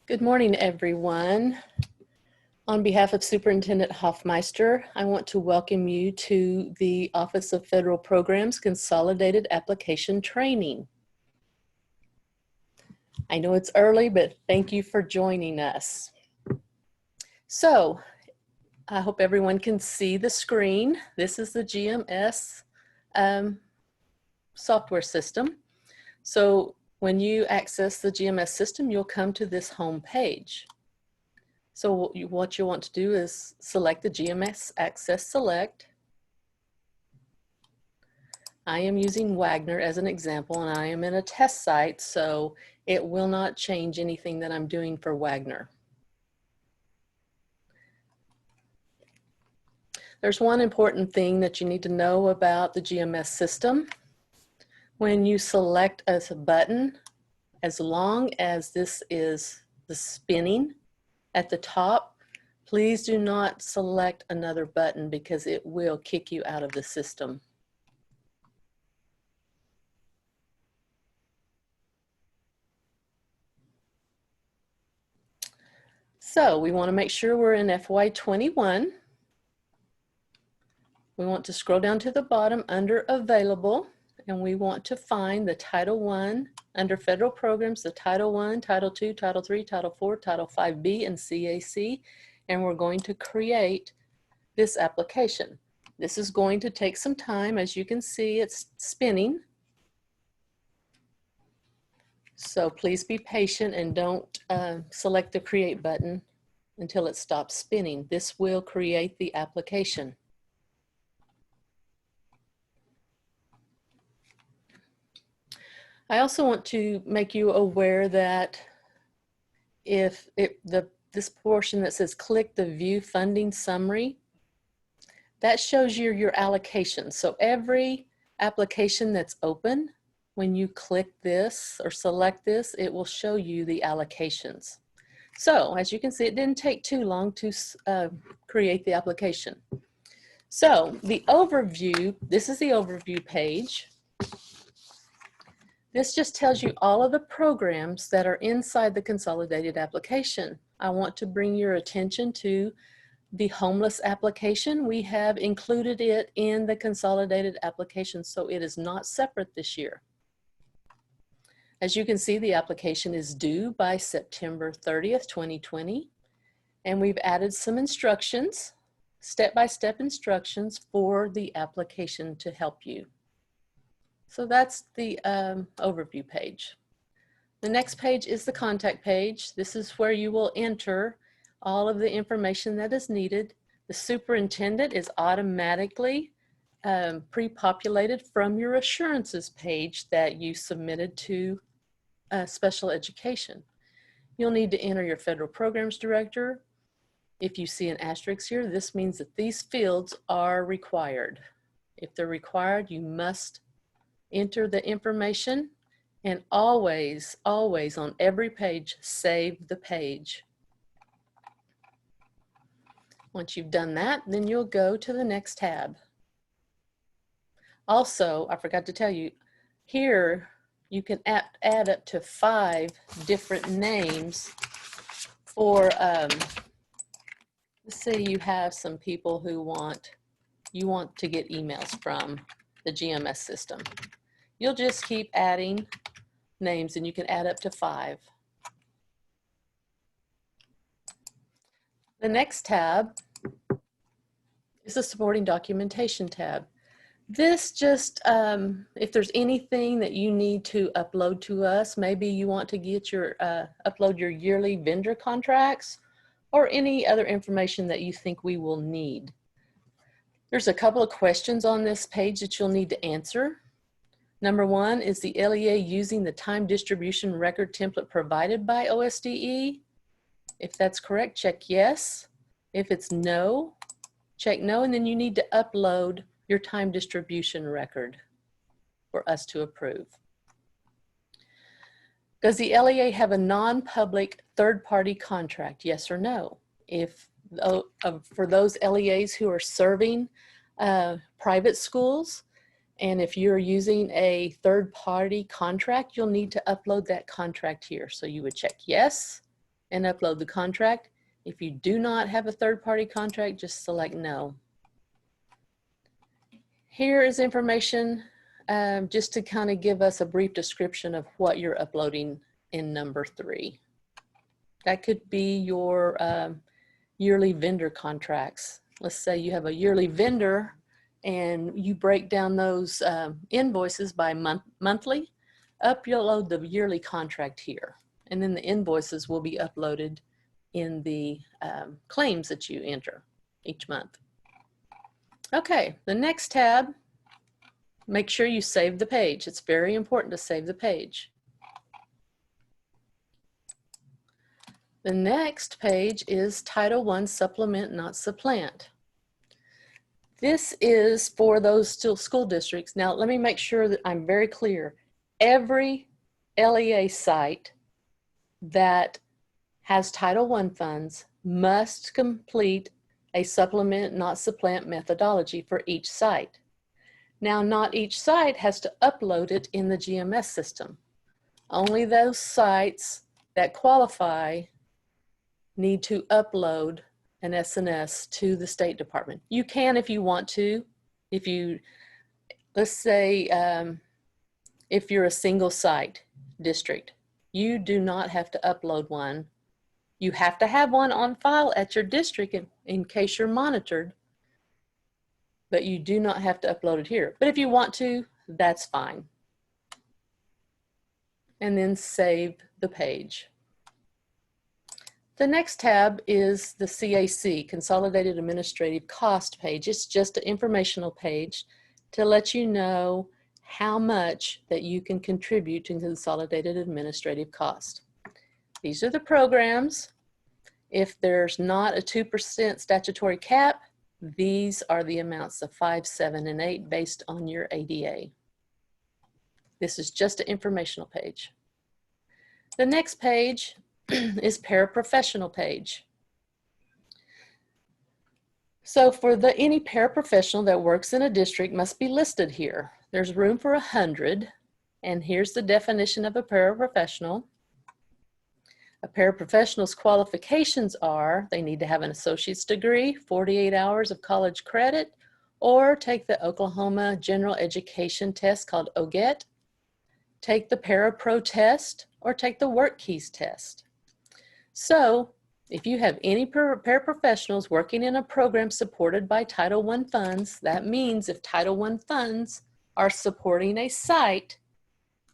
Good morning, everyone. On behalf of Superintendent Hoffmeister, I want to welcome you to the Office of Federal Programs Consolidated Application Training. I know it's early, but thank you for joining us. So, I hope everyone can see the screen. This is the GMS software system. So, when you access the GMS system, you'll come to this home page. So what you want to do is select the GMS Access Select. I am using Wagner as an example, and I am in a test site, so it will not change anything that I'm doing for Wagner. There's one important thing that you need to know about the GMS system. When you select a button, as long as this is the spinning at the top, please do not select another button because it will kick you out of the system. So we want to make sure we're in FY21. We want to scroll down to the bottom under Available, and we want to find the Title I under Federal Programs, the Title I, Title II, Title III, Title IV, Title V-B, and CAC, and we're going to create this application. This is going to take some time. As you can see, it's spinning. So please be patient and don't select the Create button until it stops spinning. This will create the application. I also want to make you aware that if this portion that says click the View Funding Summary, that shows you your allocation. So every application that's open, when you click this or select this, it will show you the allocations. So as you can see, it didn't take too long to create the application. So the overview, this is the overview page. This just tells you all of the programs that are inside the consolidated application. I want to bring your attention to the homeless application. We have included it in the consolidated application, so it is not separate this year. As you can see, the application is due by September 30th, 2020, and we've added some instructions, step-by-step instructions for the application to help you. So that's the overview page. The next page is the contact page. This is where you will enter all of the information that is needed. The superintendent is automatically pre-populated from your assurances page that you submitted to special education. You'll need to enter your federal programs director. If you see an asterisk here, this means that these fields are required. If they're required, you must enter the information, and always, always on every page, save the page. Once you've done that, then you'll go to the next tab. Also, I forgot to tell you, here you can add up to 5 different names for, let's say you have some people who you want to get emails from the GMS system. You'll just keep adding names, and you can add up to 5. The next tab is the supporting documentation tab. This just, if there's anything that you need to upload to us, maybe you want to get your, upload your yearly vendor contracts or any other information that you think we will need. There's a couple of questions on this page that you'll need to answer. Number 1, is the LEA using the time distribution record template provided by OSDE? If that's correct, check yes. If it's no, check no, and then you need to upload your time distribution record for us to approve. Does the LEA have a non-public third-party contract, yes or no? If for those LEAs who are serving private schools, and if you're using a third-party contract, you'll need to upload that contract here. So you would check yes, and upload the contract. If you do not have a third-party contract, just select no. Here is information just to kind of give us a brief description of what you're uploading in number 3. That could be your yearly vendor contracts. Let's say you have a yearly vendor and you break down those invoices by monthly. Upload the yearly contract here, and then the invoices will be uploaded in the claims that you enter each month. Okay, the next tab, make sure you save the page. It's very important to save the page. The next page is Title I Supplement, Not Supplant. This is for those school districts. Now, let me make sure that I'm very clear. Every LEA site that has Title I funds must complete a supplement, not supplant methodology for each site. Now, not each site has to upload it in the GMS system. Only those sites that qualify need to upload an SNS to the State Department. You can if you want to. If you, let's say, if you're a single site district, you do not have to upload one. You have to have one on file at your district in case you're monitored, but you do not have to upload it here. But if you want to, that's fine. And then save the page. The next tab is the CAC, Consolidated Administrative Cost page. It's just an informational page to let you know how much that you can contribute to Consolidated Administrative Cost. These are the programs. If there's not a 2% statutory cap, these are the amounts of 5, 7, and 8 based on your ADA. This is just an informational page. The next page is paraprofessional page. So for any paraprofessional that works in a district must be listed here. There's room for 100, and here's the definition of a paraprofessional. A paraprofessional's qualifications are they need to have an associate's degree, 48 hours of college credit, or take the Oklahoma General Education Test called OGET, take the Parapro test, or take the Work Keys test. So if you have any paraprofessionals working in a program supported by Title I funds, that means if Title I funds are supporting a site,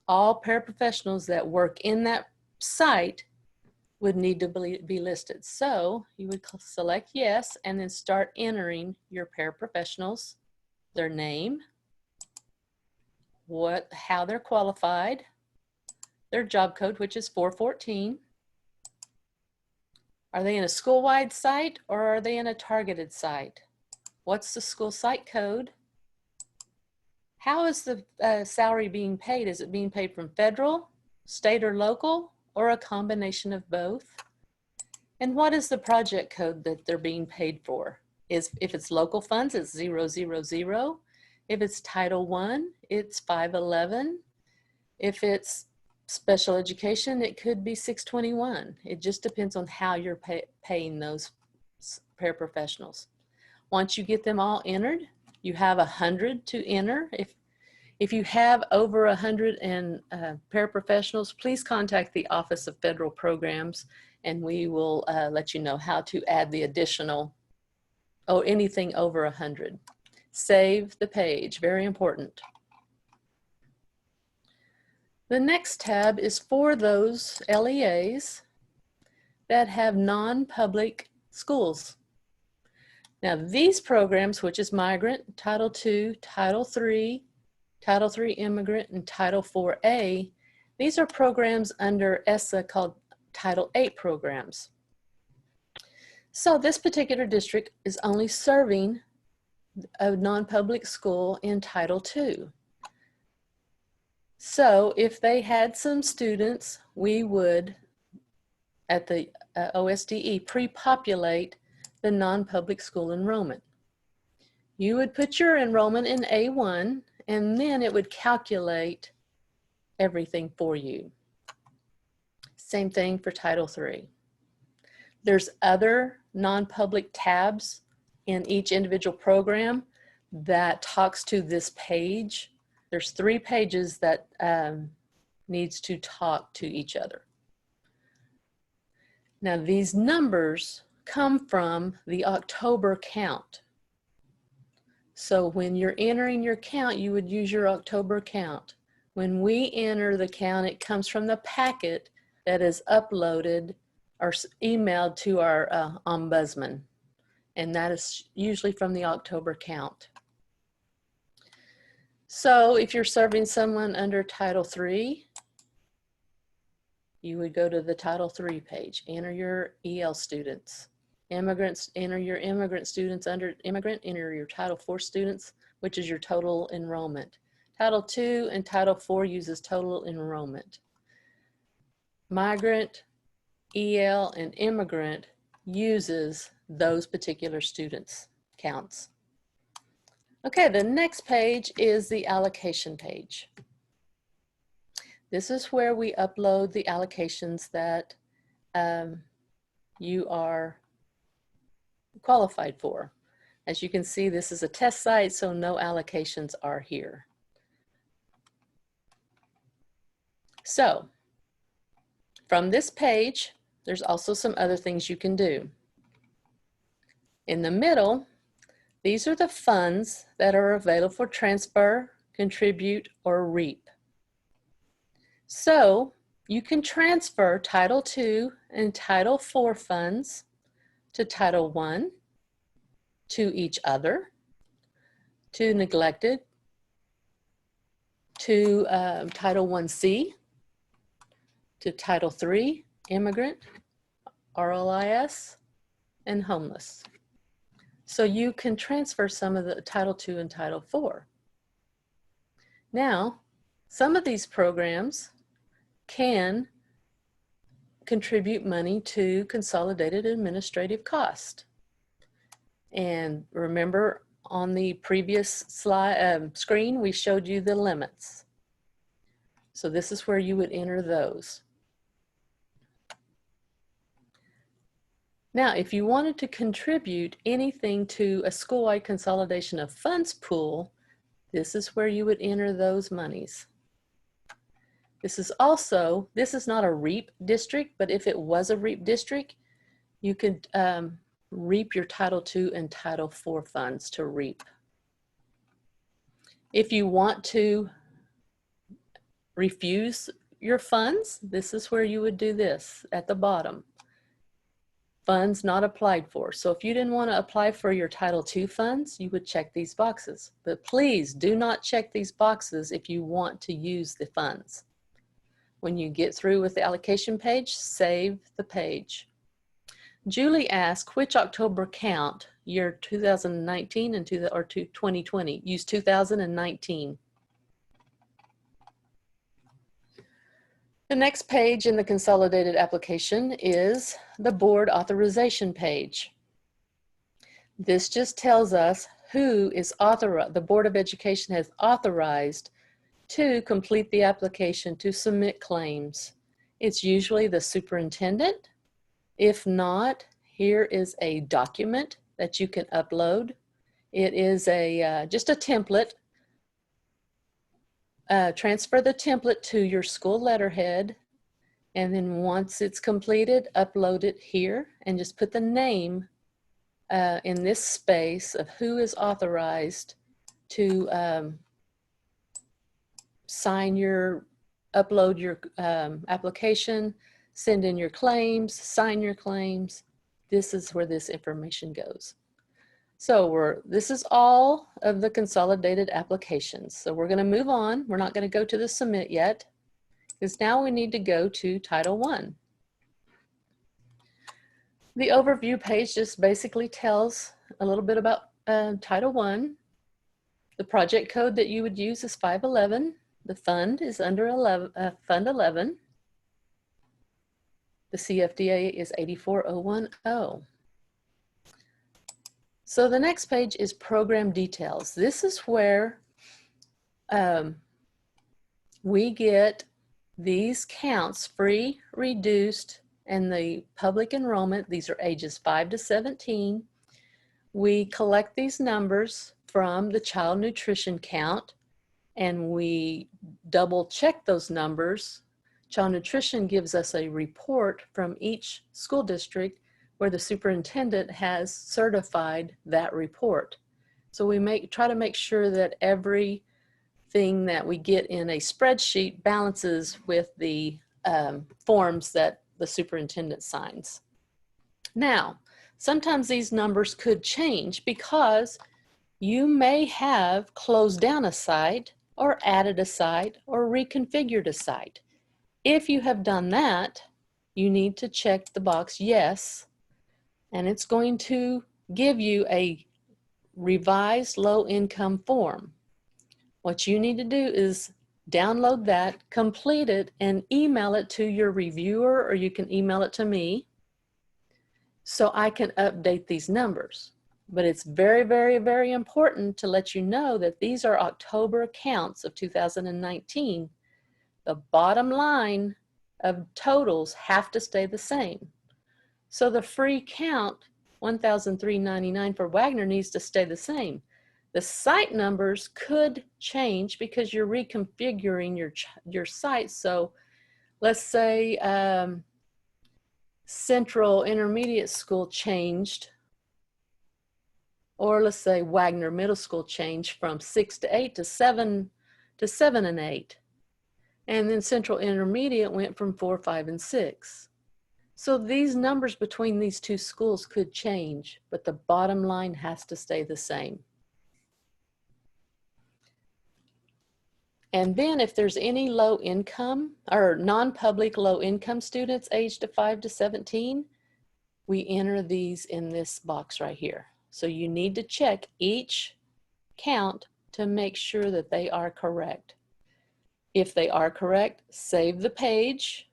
all paraprofessionals that work in that site would need to be listed. So you would select yes and then start entering your paraprofessionals, their name, how they're qualified, their job code, which is 414. Are they in a school-wide site or are they in a targeted site? What's the school site code? How is the salary being paid? Is it being paid from federal, state, or local, or a combination of both? And what is the project code that they're being paid for? If it's local funds, it's 000. If it's Title I, it's 511. If it's special education, it could be 621. It just depends on how you're paying those paraprofessionals. Once you get them all entered, you have 100 to enter. If you have over 100 paraprofessionals, please contact the Office of Federal Programs and we will let you know how to add the additional, anything over 100. Save the page, very important. The next tab is for those LEAs that have non-public schools. Now these programs, which is Migrant, Title II, Title III, Title III Immigrant, and Title IV-A, these are programs under ESSA called Title VIII programs. So this particular district is only serving a non-public school in Title II. So if they had some students, we would, at the OSDE, pre-populate the non-public school enrollment. You would put your enrollment in A1, and then it would calculate everything for you. Same thing for Title III. There's other non-public tabs in each individual program that talks to this page. There's 3 pages that needs to talk to each other. Now these numbers come from the October count. So when you're entering your count, you would use your October count. When we enter the count, it comes from the packet that is uploaded or emailed to our ombudsman. And that is usually from the October count. So if you're serving someone under Title III, you would go to the Title III page, enter your EL students. Immigrants, enter your immigrant students. Under immigrant, enter your Title IV students, which is your total enrollment. Title II and Title IV uses total enrollment. Migrant, EL, and immigrant uses those particular students' counts. Okay, the next page is the allocation page. This is where we upload the allocations that you are qualified for. As you can see, this is a test site, so no allocations are here. So, from this page, there's also some other things you can do. In the middle, these are the funds that are available for transfer, contribute, or reap. So you can transfer Title II and Title IV funds to Title I, to each other, to neglected, to Title 1C, to Title III, immigrant, RLIS, and homeless. So you can transfer some of the Title II and Title IV. Now, some of these programs can contribute money to consolidated administrative cost. And remember, on the previous slide screen, we showed you the limits. So this is where you would enter those. Now, if you wanted to contribute anything to a school-wide consolidation of funds pool, this is where you would enter those monies. This is not a REAP district, but if it was a REAP district, you could REAP your Title II and Title IV funds to REAP. If you want to refuse your funds, this is where you would do this at the bottom. Funds not applied for. So if you didn't want to apply for your Title II funds, you would check these boxes. But please do not check these boxes if you want to use the funds. When you get through with the allocation page, save the page. Julie asked, which October count, year 2019 and 2020? Use 2019. The next page in the consolidated application is the board authorization page. This just tells us who is authorized, the Board of Education has authorized to complete the application to submit claims. It's usually the superintendent. If not, here is a document that you can upload. It is just a template. Transfer the template to your school letterhead, and then once it's completed, upload it here and just put the name in this space of who is authorized to upload your application, send in your claims, sign your claims. This is where this information goes. So this is all of the consolidated applications. So we're going to move on. We're not going to go to the submit yet, because now we need to go to Title I. The overview page just basically tells a little bit about Title I. The project code that you would use is 511. The fund is under Fund 11. The CFDA is 84010. So the next page is program details. This is where we get these counts: free, reduced, and the public enrollment, these are ages 5 to 17. We collect these numbers from the child nutrition count, and we double check those numbers. Child nutrition gives us a report from each school district where the superintendent has certified that report. So we try to make sure that everything that we get in a spreadsheet balances with the forms that the superintendent signs. Now, sometimes these numbers could change because you may have closed down a site or added a site or reconfigured a site. If you have done that, you need to check the box yes, and it's going to give you a revised low income form. What you need to do is download that, complete it, and email it to your reviewer, or you can email it to me so I can update these numbers. But it's very, very, very important to let you know that these are October counts of 2019. The bottom line of totals have to stay the same. So the free count, 1,399 for Wagner, needs to stay the same. The site numbers could change because you're reconfiguring your site. So let's say Central Intermediate School changed, or let's say Wagner Middle School changed from 6 to 8 to 7 and 8. And then Central Intermediate went from 4, 5, and 6. So these numbers between these two schools could change, but the bottom line has to stay the same. And then if there's any low income or non-public low income students aged 5 to 17, we enter these in this box right here. So you need to check each count to make sure that they are correct. If they are correct, save the page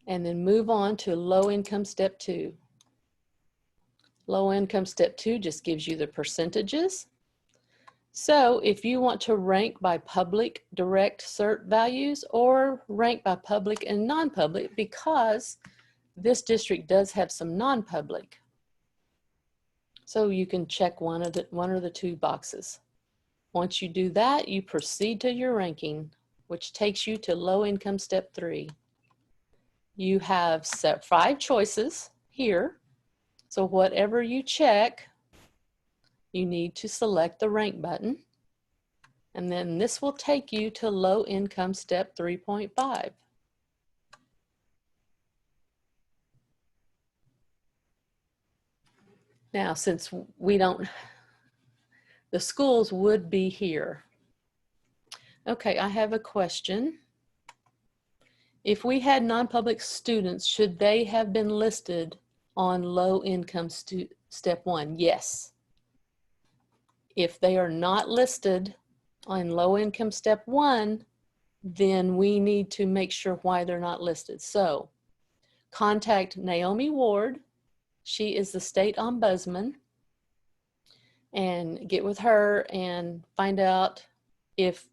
and then move on to low income step 2. Low income step 2 just gives you the percentages. So if you want to rank by public direct cert values or rank by public and non-public, because this district does have some non-public. So you can check one or the two boxes. Once you do that, you proceed to your ranking, which takes you to low income step 3. You have set 5 choices here. So whatever you check, you need to select the rank button. And then this will take you to low income step 3.5. Now, since the schools would be here. Okay, I have a question. If we had non-public students, should they have been listed on low income step 1? Yes. If they are not listed on low income step 1, then we need to make sure why they're not listed. So contact Naomi Ward. She is the state ombudsman, and get with her and find out if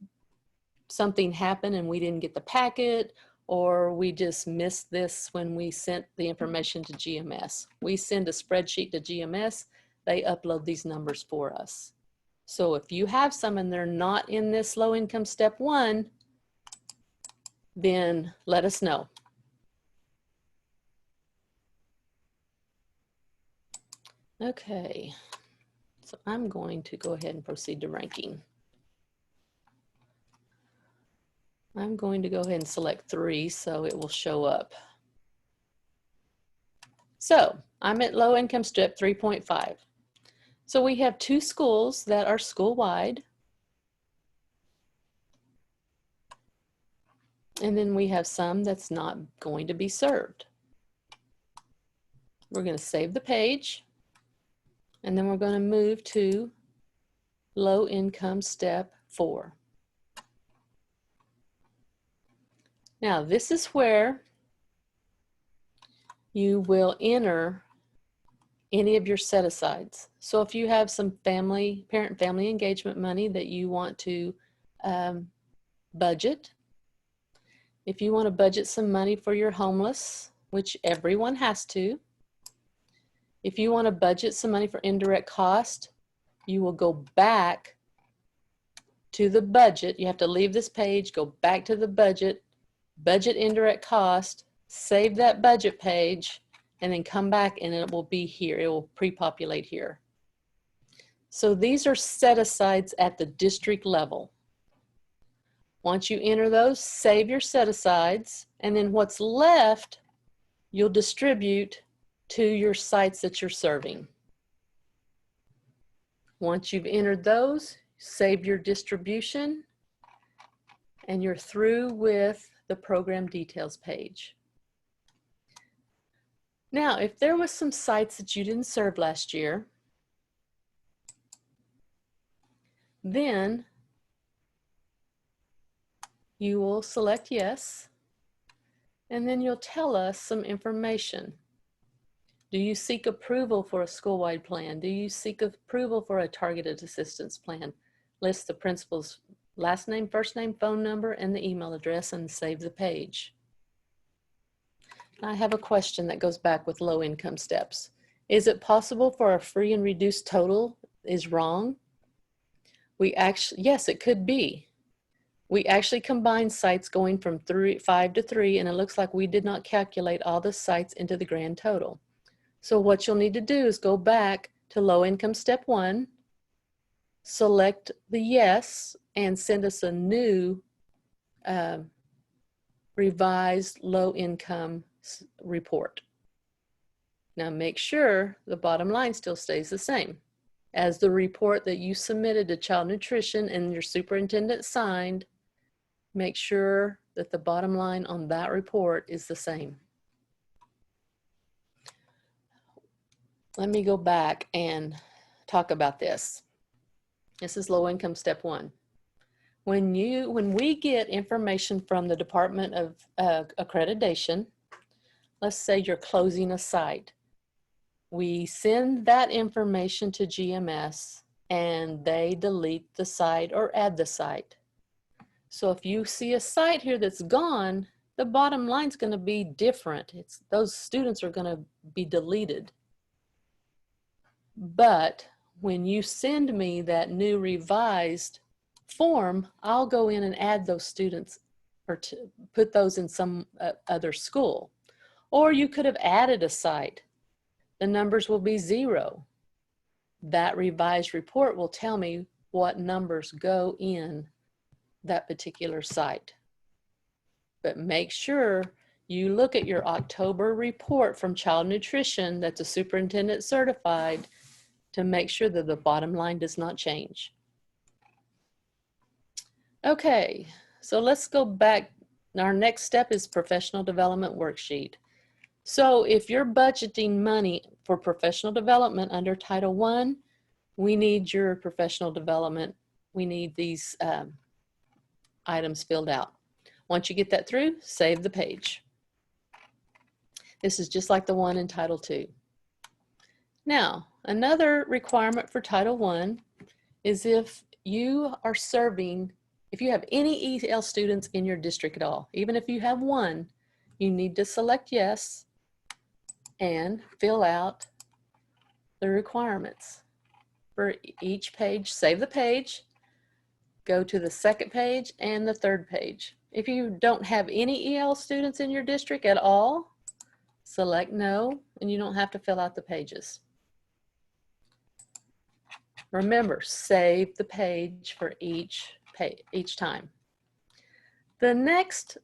something happened and we didn't get the packet, or we just missed this when we sent the information to GMS. We send a spreadsheet to GMS, they upload these numbers for us. So if you have some and they're not in this low income step 1, then let us know. Okay, so I'm going to go ahead and proceed to ranking. I'm going to go ahead and select 3 so it will show up. So I'm at low income step 3.5. So we have 2 schools that are school-wide. And then we have some that's not going to be served. We're going to save the page. And then we're going to move to low income step 4. Now this is where you will enter any of your set-asides. So if you have some parent-family engagement money that you want to budget, If you want to budget some money for your homeless, which everyone has to, if you want to budget some money for indirect cost, you will go back to the budget. You have to leave this page, go back to the budget, budget indirect cost, save that budget page, and then come back and it will be here. It will pre-populate here. So these are set-asides at the district level. Once you enter those, save your set-asides, and then what's left, you'll distribute to your sites that you're serving. Once you've entered those, save your distribution, and you're through with the program details page. Now, if there was some sites that you didn't serve last year, then you will select yes, and then you'll tell us some information. Do you seek approval for a school-wide plan? Do you seek approval for a targeted assistance plan? List the principal's last name, first name, phone number, and the email address, and save the page. I have a question that goes back with low income steps. Is it possible for a free and reduced total is wrong? Yes, it could be. We actually combined sites going from 5 to 3, and it looks like we did not calculate all the sites into the grand total. So what you'll need to do is go back to low income step 1, select the yes, and send us a new revised low income report. Now make sure the bottom line still stays the same as the report that you submitted to Child Nutrition and your superintendent signed. Make sure that the bottom line on that report is the same. Let me go back and talk about this. This is low income step 1. When we get information from the Department of Accreditation, let's say you're closing a site, we send that information to GMS and they delete the site or add the site. So if you see a site here that's gone, the bottom line is going to be different. Those students are going to be deleted. But when you send me that new revised form, I'll go in and add those students or put those in some other school. Or you could have added a site. The numbers will be 0. That revised report will tell me what numbers go in that particular site. But make sure you look at your October report from Child Nutrition that's a superintendent certified to make sure that the bottom line does not change. Okay, so let's go back. Our next step is professional development worksheet. So if you're budgeting money for professional development under Title I, we need your professional development. We need these items filled out. Once you get that through, save the page. This is just like the one in Title II. Now, another requirement for Title I is if you are serving, if you have any EL students in your district at all, even if you have one, you need to select yes and fill out the requirements for each page. Save the page, go to the second page and the third page. If you don't have any EL students in your district at all, select no, and you don't have to fill out the pages. Remember, save the page for each time. The next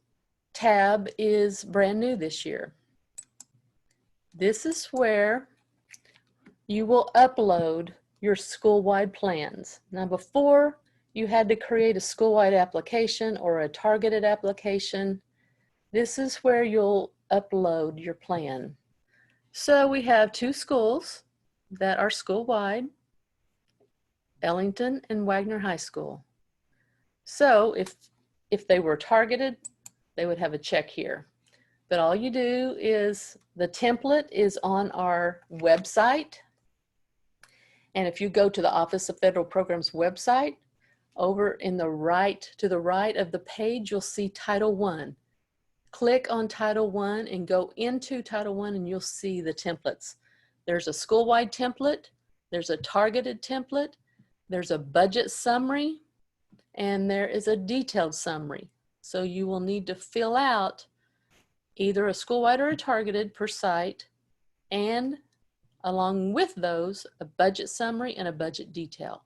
tab is brand new this year. This is where you will upload your school-wide plans. Now before, you had to create a school-wide application or a targeted application. This is where you'll upload your plan. So we have 2 schools that are school-wide, Ellington and Wagner High School. So if they were targeted, they would have a check here. But all you do is, the template is on our website. And if you go to the Office of Federal Programs website, over in the right, to the right of the page, you'll see Title I. click on Title I and go into Title I and you'll see the templates. There's a school-wide template, there's a targeted template, there's a budget summary, and there is a detailed summary. So you will need to fill out either a school-wide or a targeted per site, and along with those, a budget summary and a budget detail.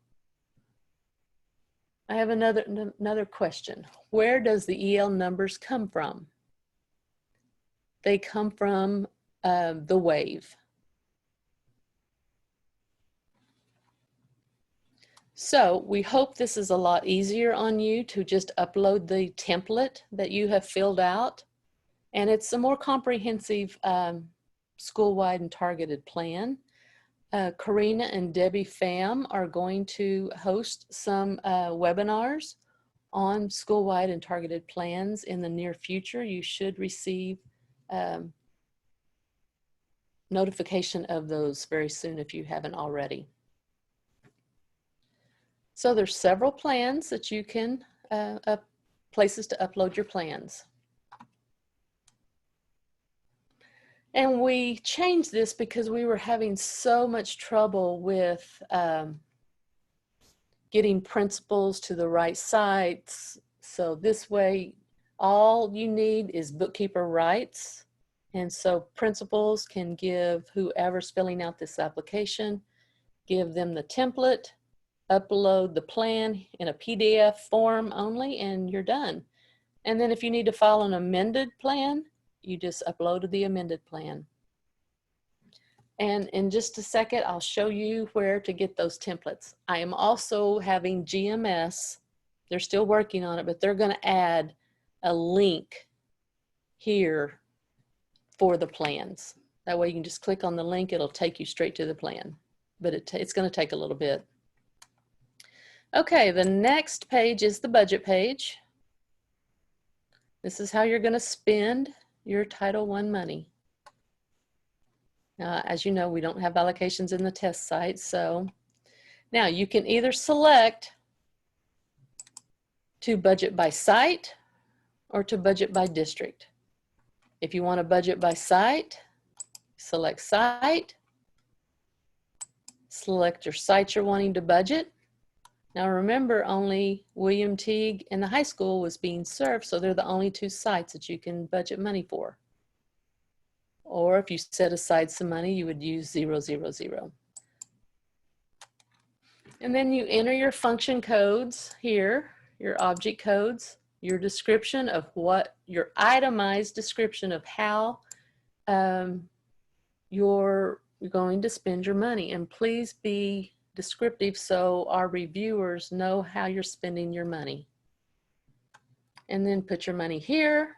I have another question. Where does the EL numbers come from? They come from the WAVE. So we hope this is a lot easier on you to just upload the template that you have filled out. And it's a more comprehensive school-wide and targeted plan. Karina and Debbie Pham are going to host some webinars on school-wide and targeted plans in the near future. You should receive notification of those very soon if you haven't already. So there's several plans that you can, places to upload your plans. And we changed this because we were having so much trouble with getting principals to the right sites. So this way, all you need is bookkeeper rights. And so principals can give whoever's filling out this application, give them the template, upload the plan in a PDF form only, and you're done. And then if you need to file an amended plan, you just uploaded the amended plan. And in just a second, I'll show you where to get those templates. I am also having GMS, they're still working on it, but they're going to add a link here for the plans. That way you can just click on the link, it'll take you straight to the plan, but it's going to take a little bit. Okay, the next page is the budget page. This is how you're going to spend your Title I money. As you know, we don't have allocations in the test site, so now you can either select to budget by site or to budget by district. If you want to budget by site, select site, select your site you're wanting to budget. Now remember, only William Teague and the high school was being served, so they're the only two sites that you can budget money for. Or if you set aside some money, you would use 000. And then you enter your function codes here, your object codes, your description of what, your itemized description of how you're going to spend your money. And please be descriptive so our reviewers know how you're spending your money. And then put your money here.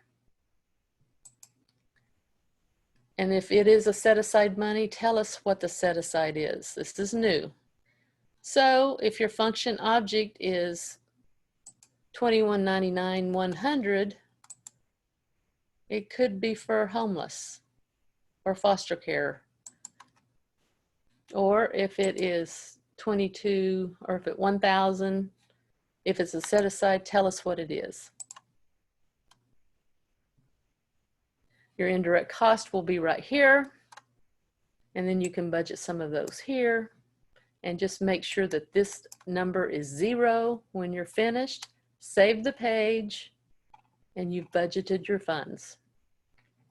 And if it is a set aside money, tell us what the set aside is. This is new. So if your function object is $21.99 $100, it could be for homeless or foster care. Or if it is 22, or if it's 1,000, if it's a set aside, tell us what it is. Your indirect cost will be right here, and then you can budget some of those here, and just make sure that this number is 0 when you're finished. Save the page, and you've budgeted your funds.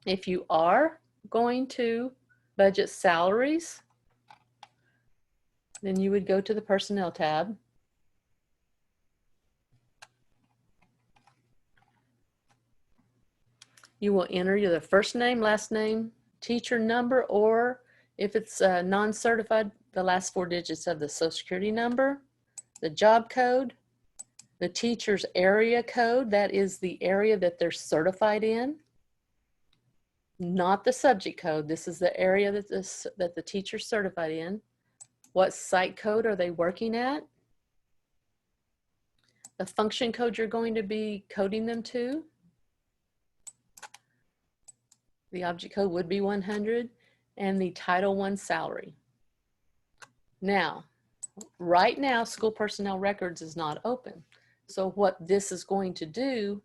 If you are going to budget salaries, then you would go to the Personnel tab. You will enter your first name, last name, teacher number, or if it's non-certified, the last 4 digits of the Social Security number, the job code, the teacher's area code, that is the area that they're certified in, not the subject code. This is the area that the teacher's certified in. What site code are they working at? The function code you're going to be coding them to. The object code would be 100, and the Title I salary. Now, right now, school personnel records is not open. So what this is going to do,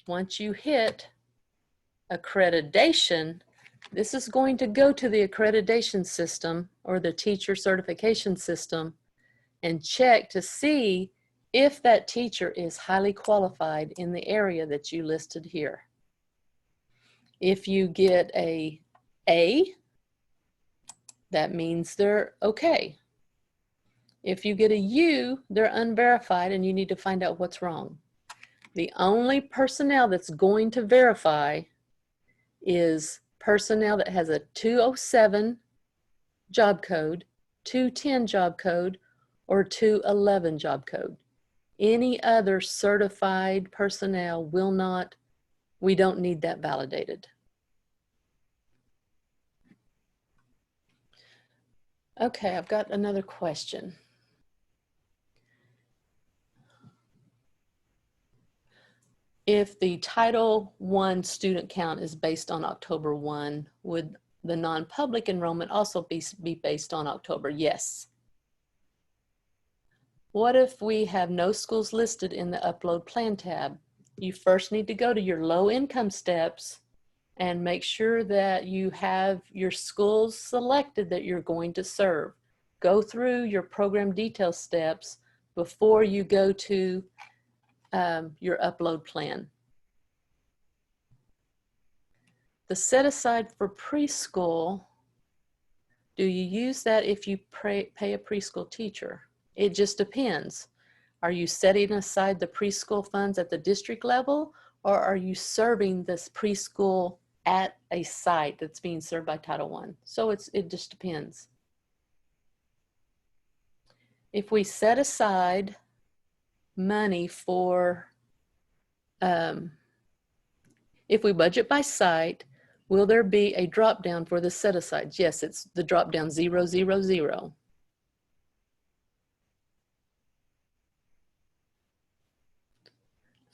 once you hit accreditation, this is going to go to the accreditation system or the teacher certification system and check to see if that teacher is highly qualified in the area that you listed here. If you get a A, that means they're okay. If you get a U, they're unverified and you need to find out what's wrong. The only personnel that's going to verify is personnel that has a 207 job code, 210 job code, or 211 job code. Any other certified personnel will not, we don't need that validated. Okay, I've got another question. If the Title I student count is based on October 1, would the non-public enrollment also be based on October? Yes. What if we have no schools listed in the Upload Plan tab? You first need to go to your low income steps and make sure that you have your schools selected that you're going to serve. Go through your program detail steps before you go to your Upload Plan. The set aside for preschool, do you use that if you pay a preschool teacher? It just depends. Are you setting aside the preschool funds at the district level, or are you serving this preschool at a site that's being served by Title I? So it just depends. If we set aside money for, if we budget by site, will there be a drop down for the set asides? Yes, it's the drop down 0, 0, 0.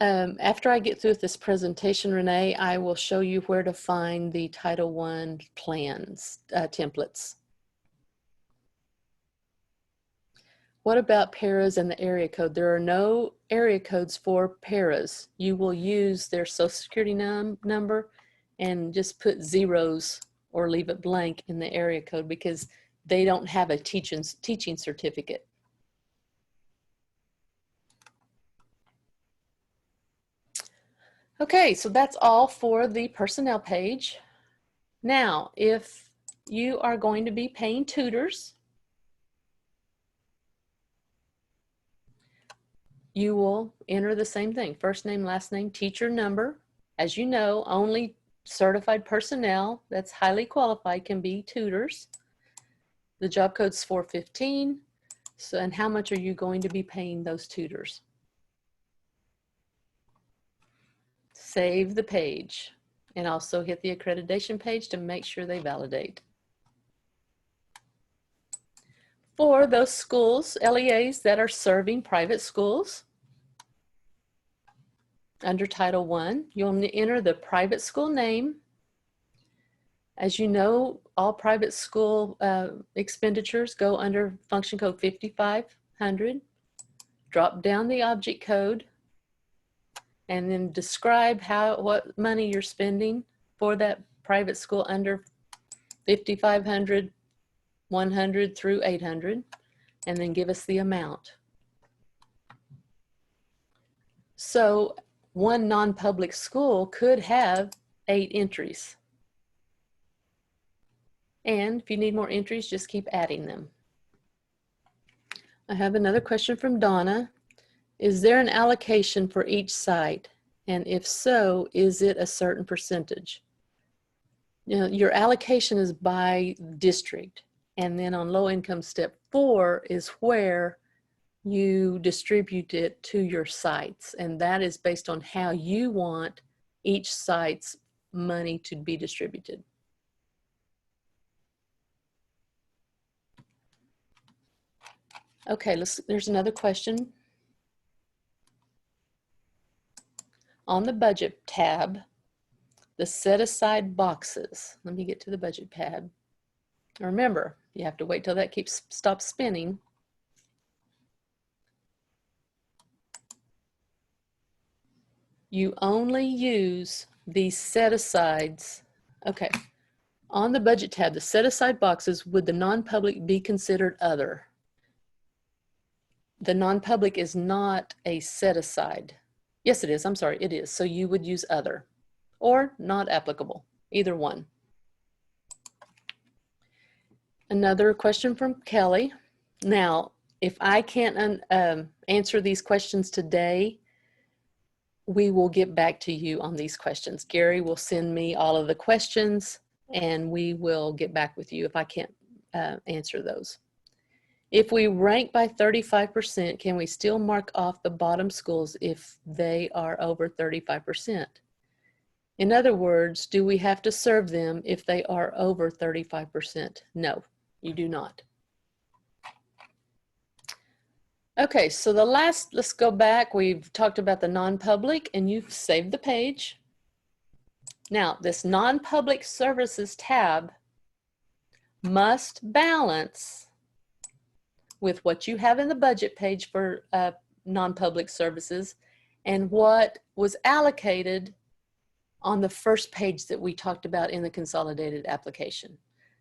After I get through with this presentation, Renee, I will show you where to find the Title I plans, templates. What about paras and the area code? There are no area codes for paras. You will use their social security number and just put zeros or leave it blank in the area code because they don't have a teaching certificate. Okay, so that's all for the personnel page. Now, if you are going to be paying tutors, you will enter the same thing, first name, last name, teacher number. As you know, only certified personnel that's highly qualified can be tutors. The job code's 415. So, and how much are you going to be paying those tutors? Save the page and also hit the accreditation page to make sure they validate. For those schools, LEAs that are serving private schools, under Title I, you'll enter the private school name. As you know, all private school expenditures go under function code 5500. Drop down the object code and then describe what money you're spending for that private school under 5500, 100 through 800, and then give us the amount. So one non-public school could have 8 entries. And if you need more entries, just keep adding them. I have another question from Donna. Is there an allocation for each site? And if so, is it a certain percentage? You know, your allocation is by district. And then on low income step 4 is where you distribute it to your sites. And that is based on how you want each site's money to be distributed. Okay, there's another question. On the budget tab, the set aside boxes. Let me get to the budget tab. Remember, you have to wait till that stops spinning. You only use the set-asides, okay, on the budget tab, the set-aside boxes, would the non-public be considered other? The non-public is not a set-aside. Yes, it is. I'm sorry, it is. So you would use other or not applicable, either one. Another question from Kelly. Now, if I can't answer these questions today, we will get back to you on these questions. Gary will send me all of the questions and we will get back with you if I can't answer those. If we rank by 35%, can we still mark off the bottom schools if they are over 35%? In other words, do we have to serve them if they are over 35%? No, you do not. Okay, so let's go back. We've talked about the non-public and you've saved the page. Now, this non-public services tab must balance with what you have in the budget page for non-public services and what was allocated on the first page that we talked about in the consolidated application.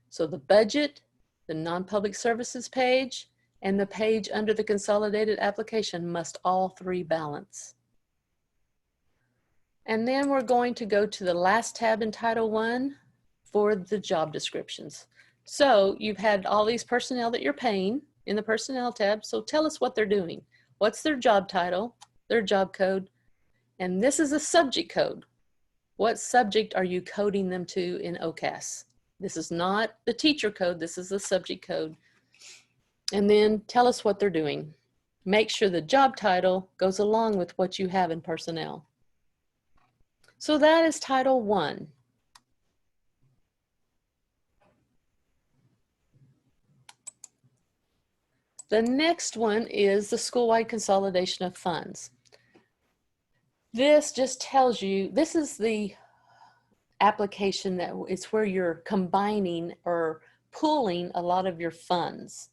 So the budget, the non-public services page, and the page under the consolidated application must all three balance. And then we're going to go to the last tab in Title I for the job descriptions. So you've had all these personnel that you're paying in the personnel tab. So tell us what they're doing. What's their job title, their job code, and this is a subject code. What subject are you coding them to in OCAS? This is not the teacher code, this is the subject code. And then tell us what they're doing. Make sure the job title goes along with what you have in personnel. So that is Title I. The next one is the school-wide consolidation of funds. This just tells you, this is the application that it's where you're combining or pooling a lot of your funds.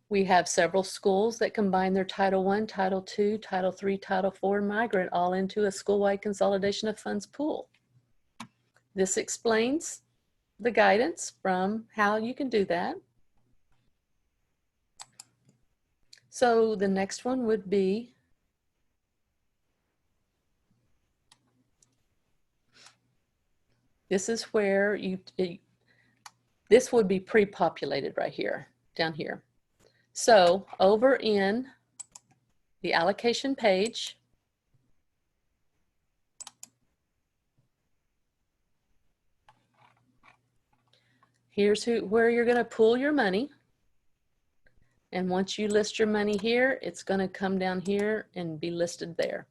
We have several schools that combine their Title I, Title II, Title III, Title IV migrant all into a school-wide consolidation of funds pool. This explains the guidance from how you can do that. So the next one would be this is where this would be pre-populated right here, down here. So over in the allocation page, here's where you're going to pool your money. And once you list your money here, it's going to come down here and be listed there.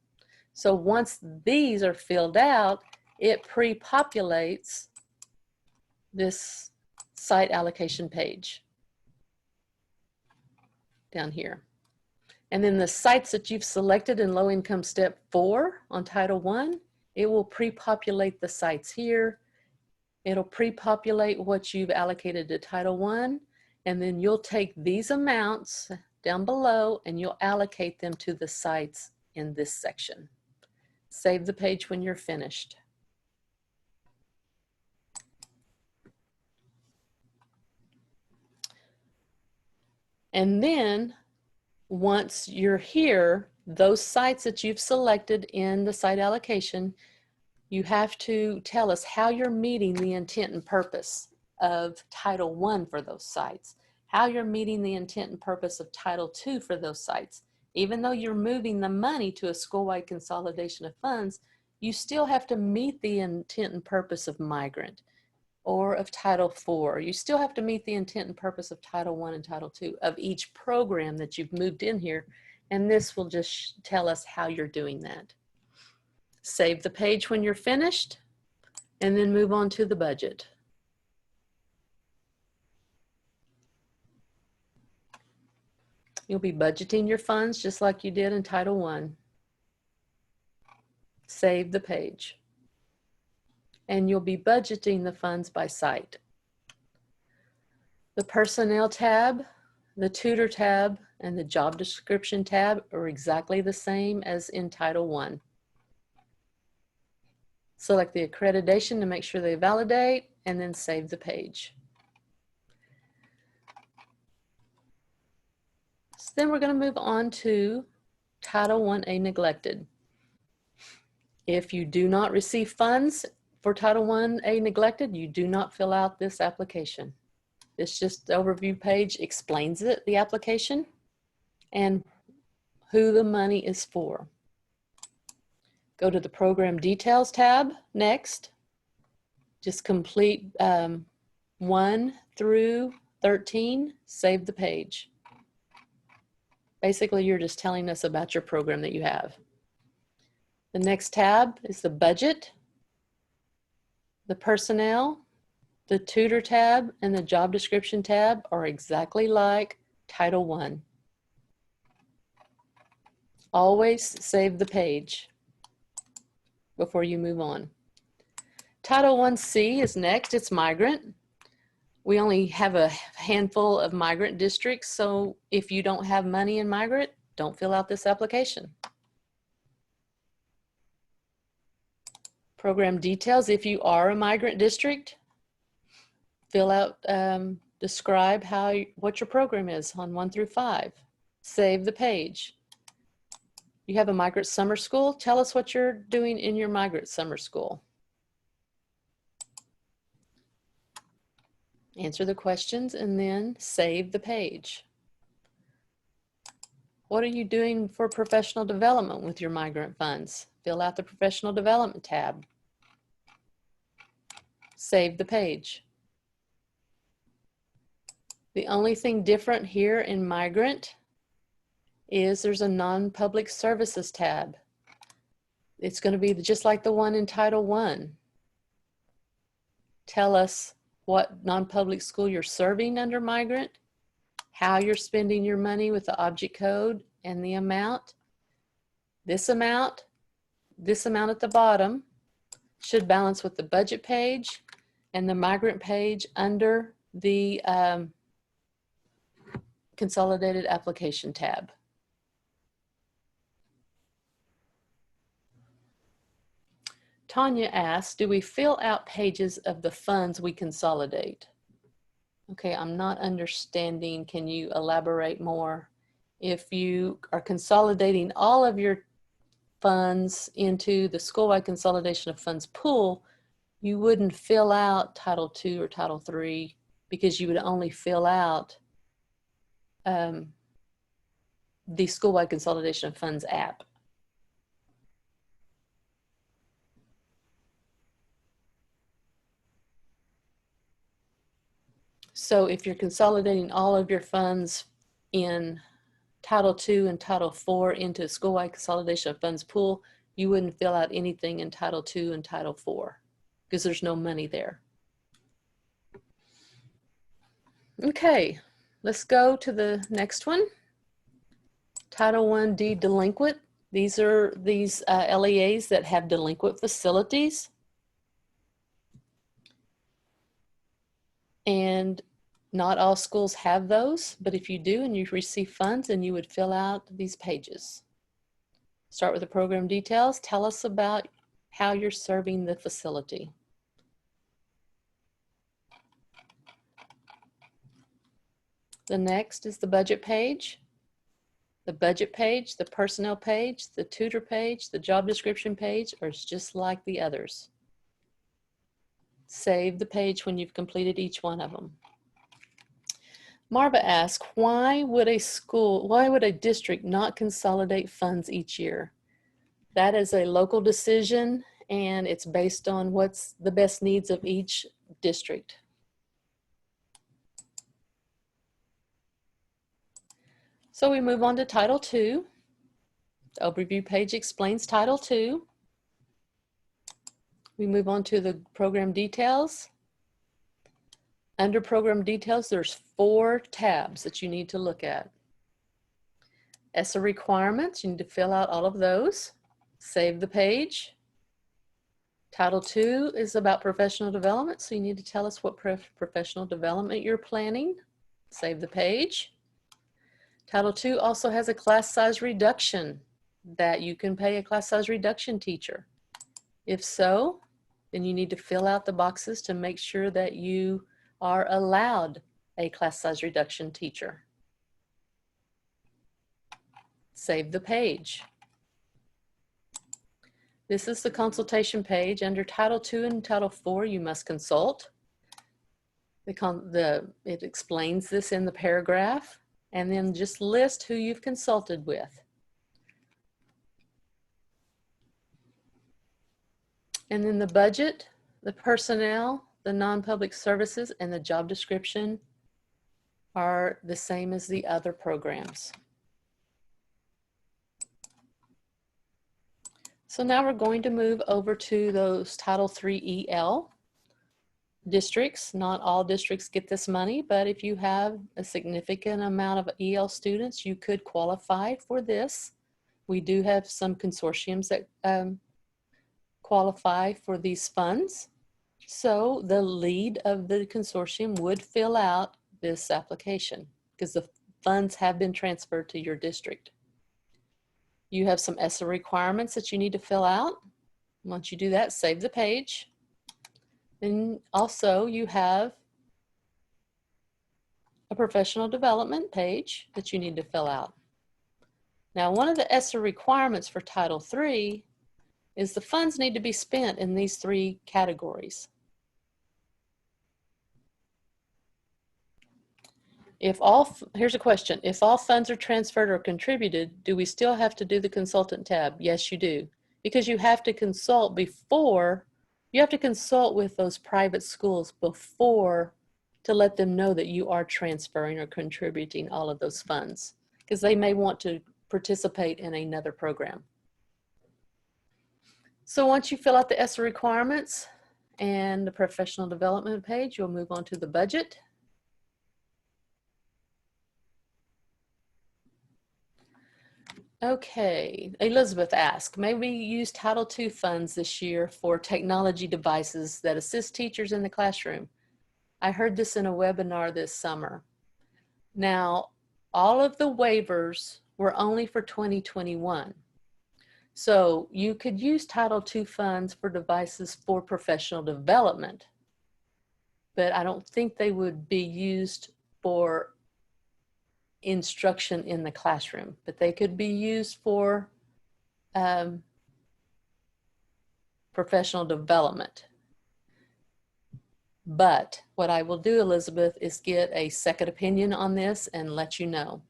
So once these are filled out, it pre-populates this site allocation page down here. And then the sites that you've selected in low income step 4 on Title I, it will pre-populate the sites here. It'll pre-populate what you've allocated to Title I, and then you'll take these amounts down below and you'll allocate them to the sites in this section. Save the page when you're finished. And then once you're here, those sites that you've selected in the site allocation, you have to tell us how you're meeting the intent and purpose of Title I for those sites, how you're meeting the intent and purpose of Title II for those sites. Even though you're moving the money to a school-wide consolidation of funds, you still have to meet the intent and purpose of migrant or of Title IV. You still have to meet the intent and purpose of Title I and Title II of each program that you've moved in here, and this will just tell us how you're doing that. Save the page when you're finished, and then move on to the budget. You'll be budgeting your funds just like you did in Title I. Save the page. And you'll be budgeting the funds by site. The personnel tab, the tutor tab, and the job description tab are exactly the same as in Title I. Select the accreditation to make sure they validate, and then save the page. So then we're going to move on to Title 1A neglected. If you do not receive funds for Title 1A neglected, you do not fill out this application. This just the overview page explains it, the application, and who the money is for. Go to the Program Details tab next. Just complete 1 through 13, save the page. Basically, you're just telling us about your program that you have. The next tab is the budget, the personnel, the tutor tab, and the job description tab are exactly like Title I. Always save the page before you move on. Title 1C is next. It's migrant. We only have a handful of migrant districts, so if you don't have money in migrant, don't fill out this application. Program details. If you are a migrant district, fill out, describe what your program is on 1 through 5. Save the page. You have a migrant summer school. Tell us what you're doing in your migrant summer school. Answer the questions and then save the page. What are you doing for professional development with your migrant funds? Fill out the professional development tab. Save the page. The only thing different here in migrant is there's a non-public services tab. It's going to be just like the one in Title I. Tell us what non-public school you're serving under migrant, how you're spending your money with the object code, and the amount. This amount at the bottom should balance with the budget page and the migrant page under the Consolidated Application tab. Tanya asked, do we fill out pages of the funds we consolidate? Okay, I'm not understanding. Can you elaborate more? If you are consolidating all of your funds into the school-wide consolidation of funds pool, you wouldn't fill out Title II or Title III because you would only fill out the school-wide consolidation of funds app. So if you're consolidating all of your funds in Title II and Title IV into school-wide consolidation of funds pool, you wouldn't fill out anything in Title II and Title IV because there's no money there. Okay, let's go to the next one. Title 1D delinquent. These are LEAs that have delinquent facilities. And not all schools have those, but if you do and you receive funds, then you would fill out these pages. Start with the program details. Tell us about how you're serving the facility. The next is the budget page. The budget page, the personnel page, the tutor page, the job description page are just like the others. Save the page when you've completed each one of them. Marva asks, why would a district not consolidate funds each year? That is a local decision and it's based on what's the best needs of each district. So we move on to Title II. The overview page explains Title II. We move on to the program details. Under program details, there's 4 tabs that you need to look at. ESSA requirements, you need to fill out all of those. Save the page. Title II is about professional development, so you need to tell us what professional development you're planning. Save the page. Title II also has a class size reduction that you can pay a class size reduction teacher. If so, then you need to fill out the boxes to make sure that you are allowed a class size reduction teacher. Save the page. This is the consultation page. Under Title II and Title IV, you must consult. It explains this in the paragraph, and then just list who you've consulted with. And then the budget, the personnel, the non-public services, and the job description are the same as the other programs. So now we're going to move over to those Title III EL districts. Not all districts get this money, but if you have a significant amount of EL students, you could qualify for this. We do have some consortiums that qualify for these funds. So the lead of the consortium would fill out this application because the funds have been transferred to your district. You have some ESSA requirements that you need to fill out. Once you do that, save the page. And also you have a professional development page that you need to fill out. Now, one of the ESSA requirements for Title III is the funds need to be spent in these three categories. Here's a question. If all funds are transferred or contributed, do we still have to do the consultant tab? Yes, you do. Because you have to consult with those private schools before to let them know that you are transferring or contributing all of those funds, because they may want to participate in another program. So once you fill out the ESSA requirements and the professional development page, you'll move on to the budget. Okay, Elizabeth asked, may we use Title II funds this year for technology devices that assist teachers in the classroom? I heard this in a webinar this summer. Now, all of the waivers were only for 2021. So you could use Title II funds for devices for professional development, but I don't think they would be used for instruction in the classroom, but they could be used for professional development. But what I will do, Elizabeth, is get a second opinion on this and let you know.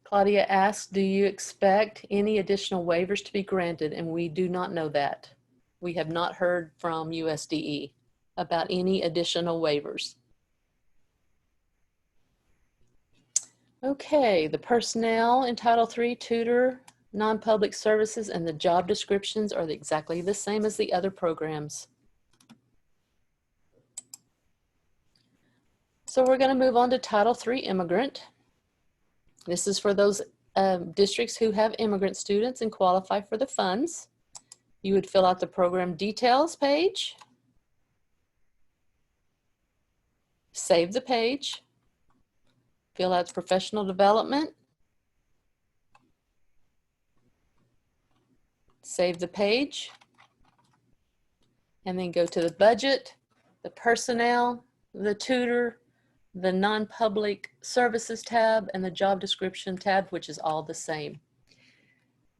Claudia asked, do you expect any additional waivers to be granted? And we do not know that. We have not heard from USDE about any additional waivers. Okay, the personnel in Title III, tutor, non-public services, and the job descriptions are exactly the same as the other programs. So we're going to move on to Title III immigrant. This is for those districts who have immigrant students and qualify for the funds. You would fill out the program details page, save the page, fill out professional development, save the page, and then go to the budget, the personnel, the tutor, the non-public services tab, and the job description tab, which is all the same.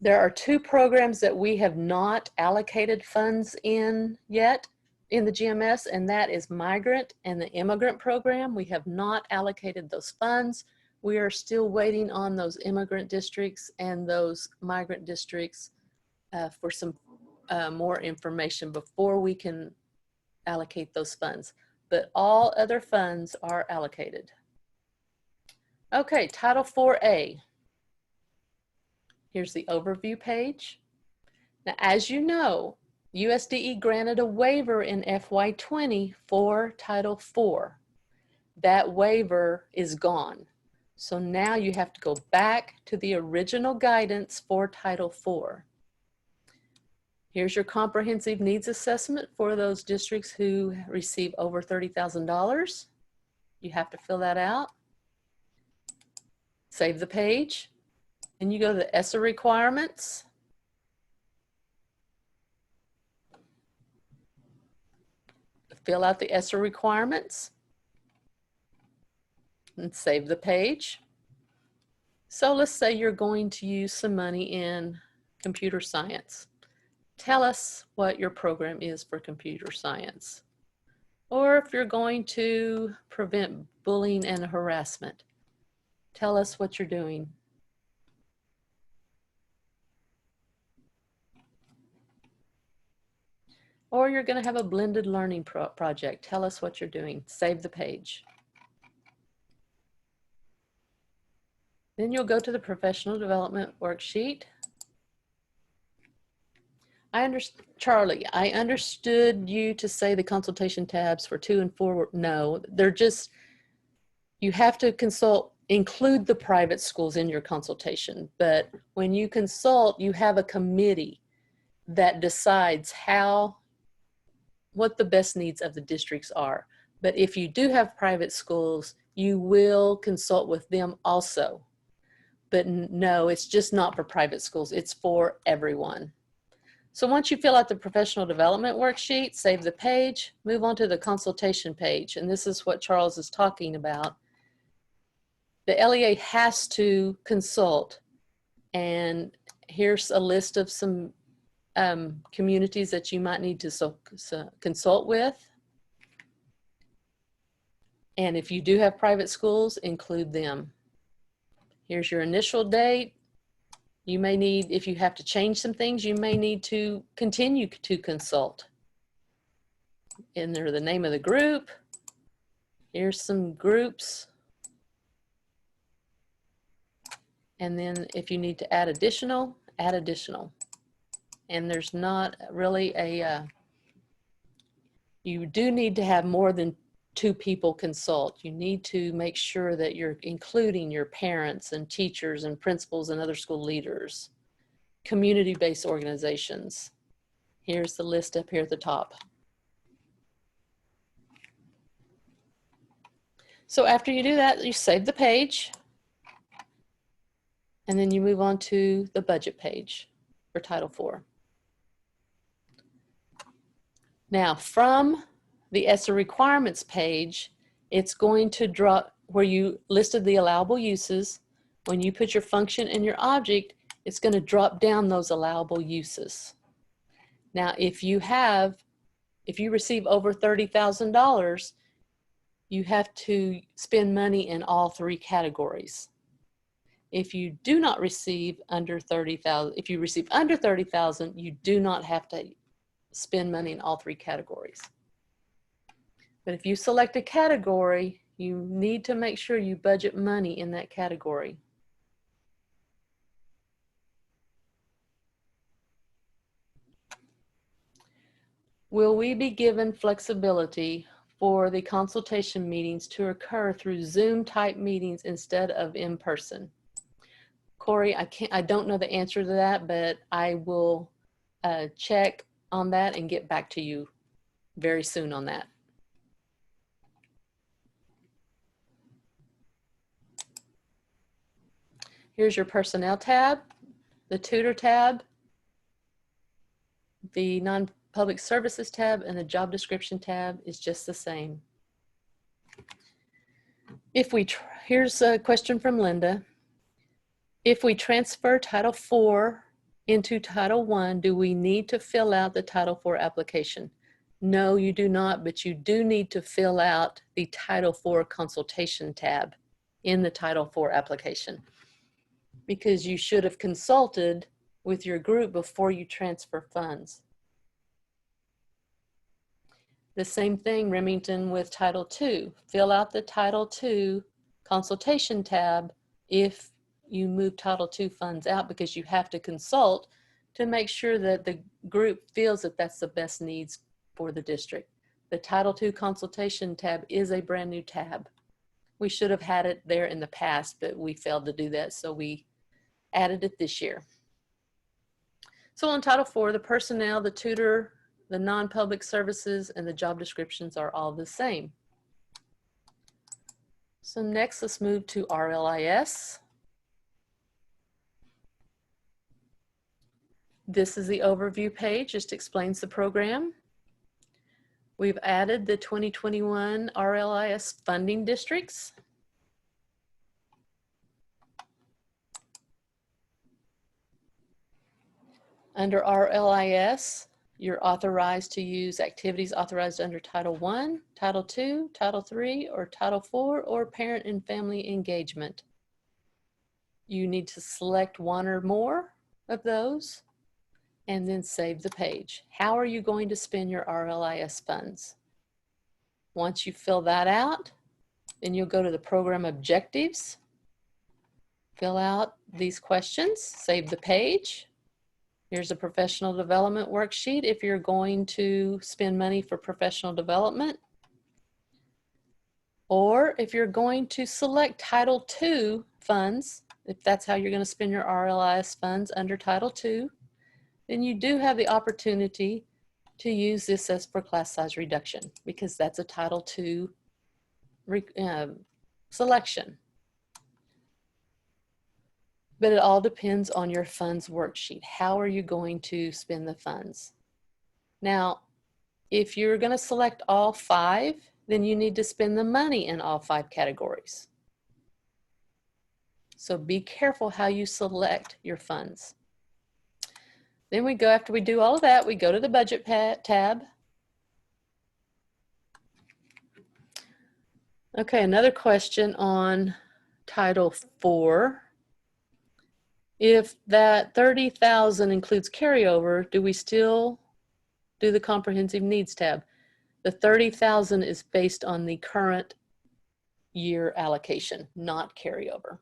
There are two programs that we have not allocated funds in yet in the GMS, and that is migrant and the immigrant program. We have not allocated those funds. We are still waiting on those immigrant districts and those migrant districts for some more information before we can allocate those funds. But all other funds are allocated. Okay, Title 4A. Here's the overview page. Now, as you know, USDE granted a waiver in FY20 for Title IV. That waiver is gone. So now you have to go back to the original guidance for Title IV. Here's your comprehensive needs assessment for those districts who receive over $30,000. You have to fill that out. Save the page. And you go to the ESSA requirements. fill out the ESSER requirements and save the page. So let's say you're going to use some money in computer science. Tell us what your program is for computer science. Or if you're going to prevent bullying and harassment, tell us what you're doing. Or you're going to have a blended learning project. Tell us what you're doing. Save the page. Then you'll go to the professional development worksheet. Charlie, I understood you to say the consultation tabs for 2 and 4. No, they're just, you have to include the private schools in your consultation. But when you consult, you have a committee that decides what the best needs of the districts are. But if you do have private schools, you will consult with them also. But no, it's just not for private schools. It's for everyone. So once you fill out the professional development worksheet, save the page, move on to the consultation page. And this is what Charles is talking about. The LEA has to consult. And here's a list of some communities that you might need to consult with. And if you do have private schools, include them. Here's your initial date. You may need, if you have to change some things, you may need to continue to consult. Enter the name of the group. Here's some groups. And then if you need to add additional, add additional. And there's not really you do need to have more than 2 people consult. You need to make sure that you're including your parents and teachers and principals and other school leaders, community-based organizations. Here's the list up here at the top. So after you do that, you save the page, and then you move on to the budget page for Title IV. Now, from the ESSER requirements page, it's going to drop where you listed the allowable uses. When you put your function and your object, it's going to drop down those allowable uses. Now, if you receive over $30,000, you have to spend money in all 3 categories. If you do not receive under $30,000, if you receive under $30,000, you do not have to spend money in all 3 categories. But if you select a category, you need to make sure you budget money in that category. Will we be given flexibility for the consultation meetings to occur through Zoom type meetings instead of in person? Corey, I don't know the answer to that, but I will check on that and get back to you very soon on that. Here's your personnel tab, the tutor tab, the non-public services tab, and the job description tab is just the same. Here's a question from Linda. If we transfer Title IV into Title I, do we need to fill out the Title IV application? No, you do not, but you do need to fill out the Title IV consultation tab in the Title IV application, because you should have consulted with your group before you transfer funds. The same thing, Remington, with Title II. Fill out the Title II consultation tab if you move Title II funds out, because you have to consult to make sure that the group feels that that's the best needs for the district. The Title II consultation tab is a brand new tab. We should have had it there in the past, but we failed to do that, so we added it this year. So on Title IV, the personnel, the tutor, the non-public services, and the job descriptions are all the same. So next, let's move to RLIS. This is the overview page, just explains the program. We've added the 2021 RLIS funding districts. Under RLIS, you're authorized to use activities authorized under Title I, Title II, Title III, or Title IV, or parent and family engagement. You need to select one or more of those and then save the page. How are you going to spend your RLIS funds? Once you fill that out, then you'll go to the program objectives, fill out these questions, save the page. Here's a professional development worksheet if you're going to spend money for professional development. Or if you're going to select Title II funds, if that's how you're going to spend your RLIS funds under Title II, then you do have the opportunity to use this as for class size reduction because that's a Title II selection. But it all depends on your funds worksheet. How are you going to spend the funds? Now, if you're going to select all 5, then you need to spend the money in all 5 categories. So be careful how you select your funds. Then we go, after we do all of that, we go to the budget tab. Okay, another question on Title IV. If that 30,000 includes carryover, do we still do the comprehensive needs tab? The 30,000 is based on the current year allocation, not carryover.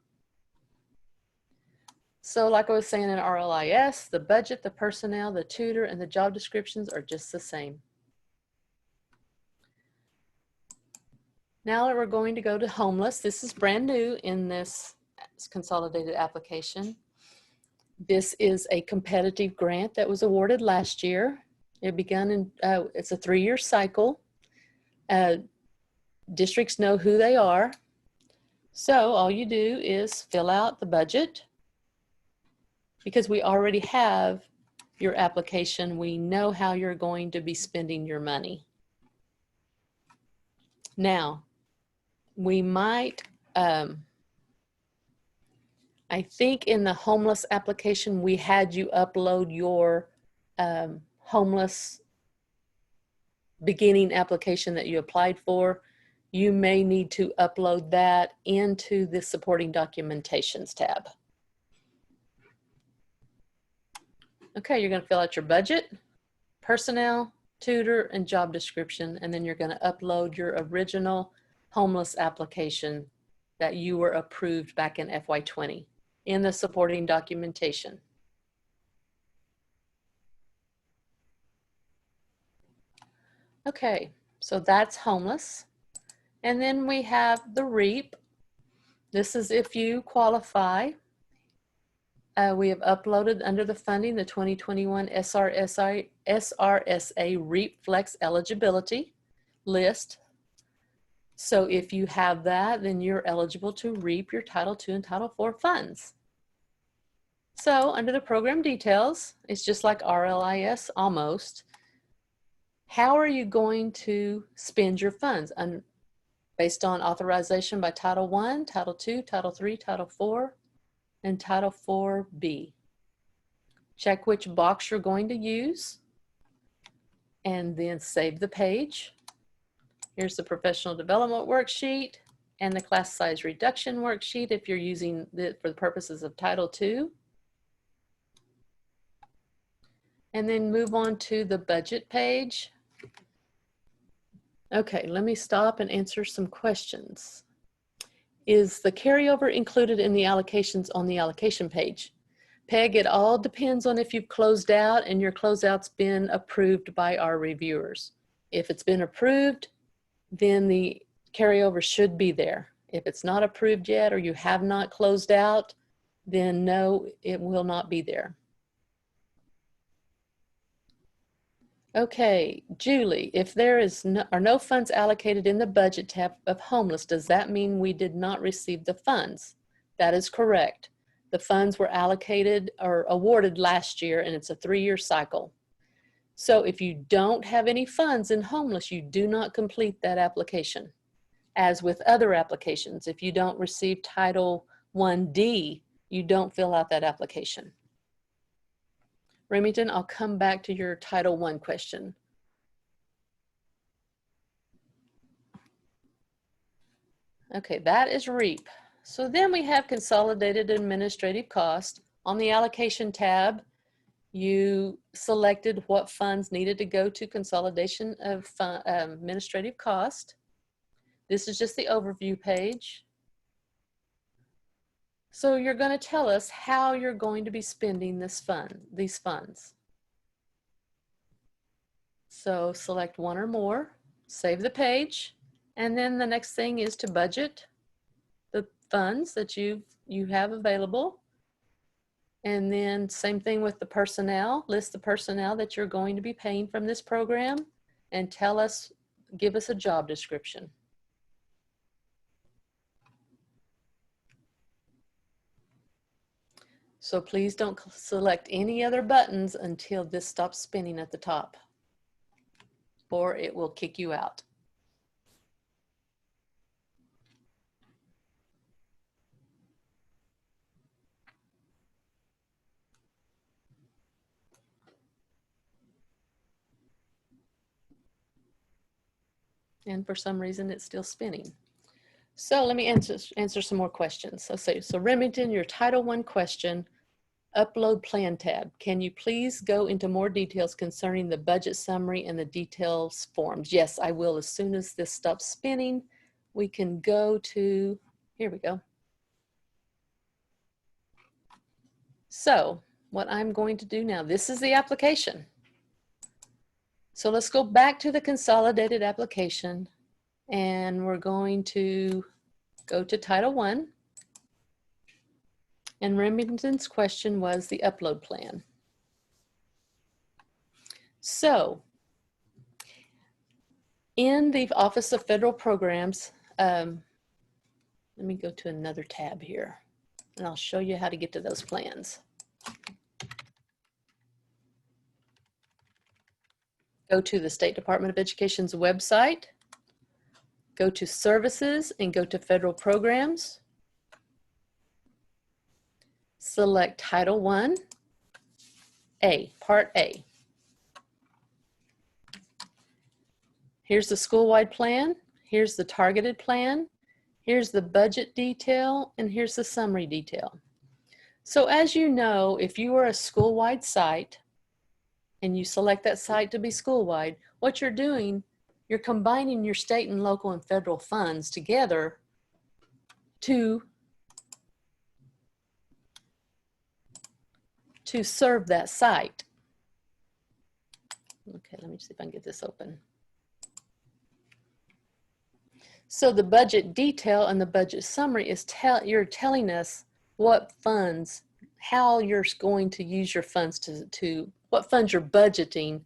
So like I was saying in RLIS, the budget, the personnel, the tutor, and the job descriptions are just the same. Now we're going to go to homeless. This is brand new in this consolidated application. This is a competitive grant that was awarded last year. It began in, it's a 3-year cycle. Districts know who they are. So all you do is fill out the budget. Because we already have your application, we know how you're going to be spending your money. Now, we might, I think in the homeless application, we had you upload your homeless beginning application that you applied for. You may need to upload that into the supporting documentations tab. Okay, you're going to fill out your budget, personnel, tutor, and job description, and then you're going to upload your original homeless application that you were approved back in FY20 in the supporting documentation. Okay, so that's homeless. And then we have the REAP. This is if you qualify. We have uploaded under the funding the 2021 SRSA REAP Flex eligibility list. So if you have that, then you're eligible to REAP your Title II and Title IV funds. So under the program details, it's just like RLIS almost. How are you going to spend your funds? Based on authorization by Title I, Title II, Title III, Title IV, and Title 4B. Check which box you're going to use and then save the page. Here's the professional development worksheet and the class size reduction worksheet if you're using it for the purposes of Title II. And then move on to the budget page. Okay, let me stop and answer some questions. Is the carryover included in the allocations on the allocation page? Peg, it all depends on if you've closed out and your closeout's been approved by our reviewers. If it's been approved, then the carryover should be there. If it's not approved yet or you have not closed out, then no, it will not be there. Okay, Julie, if there are no funds allocated in the budget tab of homeless, does that mean we did not receive the funds? That is correct. The funds were allocated or awarded last year, and it's a 3-year cycle. So if you don't have any funds in homeless, you do not complete that application. As with other applications, if you don't receive Title 1D, you don't fill out that application. Remington, I'll come back to your Title I question. Okay, that is REAP. So then we have consolidated administrative cost. On the allocation tab, you selected what funds needed to go to consolidation of administrative cost. This is just the overview page. So you're going to tell us how you're going to be spending these funds. So select one or more, save the page, and then the next thing is to budget the funds that you have available. And then same thing with the personnel, list the personnel that you're going to be paying from this program and give us a job description. So please don't select any other buttons until this stops spinning at the top, or it will kick you out. And for some reason, it's still spinning. So let me answer some more questions. So Remington, your Title I question, Upload Plan tab. Can you please go into more details concerning the budget summary and the details forms? Yes, I will. As soon as this stops spinning, we can go to, here we go. So what I'm going to do now, this is the application. So let's go back to the consolidated application, and we're going to go to Title I. And Remington's question was the upload plan. So in the Office of Federal Programs, let me go to another tab here, and I'll show you how to get to those plans. Go to the State Department of Education's website, go to Services, and go to Federal Programs. Select Title I, Part A. Here's the school-wide plan, here's the targeted plan, here's the budget detail, and here's the summary detail. So as you know, if you are a school-wide site and you select that site to be school-wide, what you're doing, you're combining your state and local and federal funds together to serve that site. Okay, let me see if I can get this open. So the budget detail and the budget summary is you're telling us what funds, how you're going to use your funds what funds you're budgeting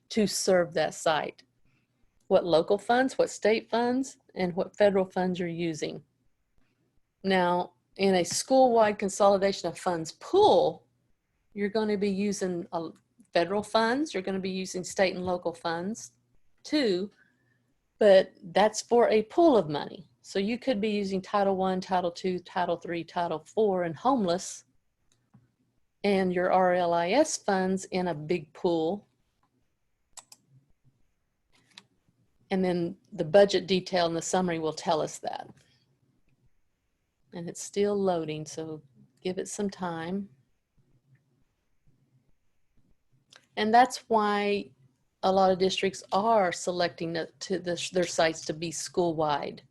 to serve that site. What local funds, what state funds, and what federal funds you're using. Now, in a school-wide consolidation of funds pool, you're going to be using federal funds, you're going to be using state and local funds too, but that's for a pool of money. So you could be using Title I, Title II, Title III, Title IV, and homeless, and your RLIS funds in a big pool. And then the budget detail and the summary will tell us that. And it's still loading, so give it some time. And that's why a lot of districts are selecting their sites to be school-wide.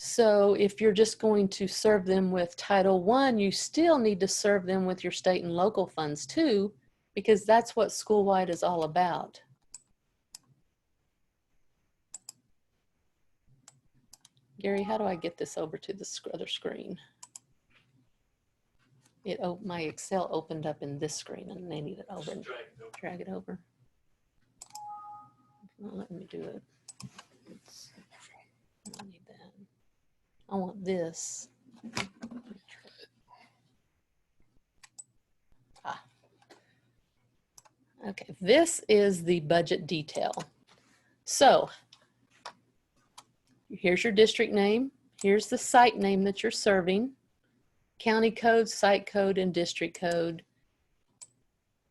So if you're just going to serve them with Title I, you still need to serve them with your state and local funds too, because that's what school-wide is all about. Gary, how do I get this over to the other screen? My Excel opened up in this screen and they need it over. Drag it over. Not letting me do it. I need that. I want this. Okay, this is the budget detail. So here's your district name. Here's the site name that you're serving. County code, site code, and district code.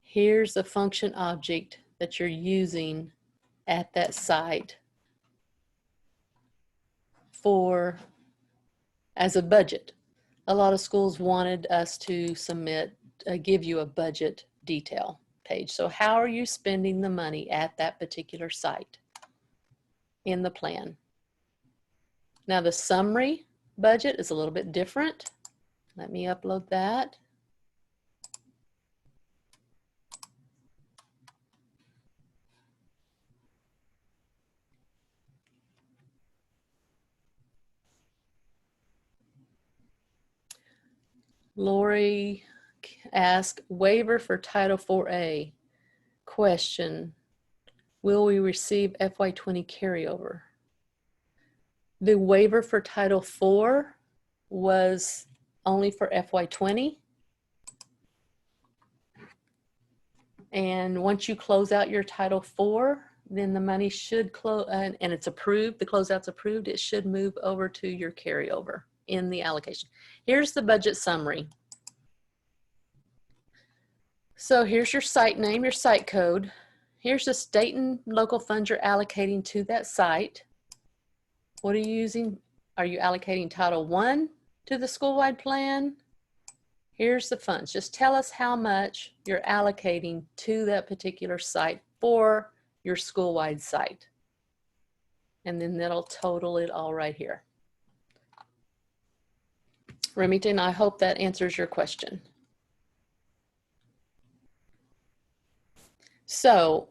Here's the function object that you're using at that site for as a budget. A lot of schools wanted us to submit, give you a budget detail page. So how are you spending the money at that particular site in the plan? Now the summary budget is a little bit different. Let me upload that. Lori asked, waiver for Title 4A. Question, will we receive FY20 carryover? The waiver for Title 4 was only for FY20. And once you close out your Title 4, then the money should close, and it's approved, the closeout's approved, it should move over to your carryover in the allocation. Here's the budget summary. So here's your site name, your site code. Here's the state and local funds you're allocating to that site. What are you using? Are you allocating Title I to the school-wide plan? Here's the funds. Just tell us how much you're allocating to that particular site for your school-wide site. And then that'll total it all right here. Remington, I hope that answers your question. So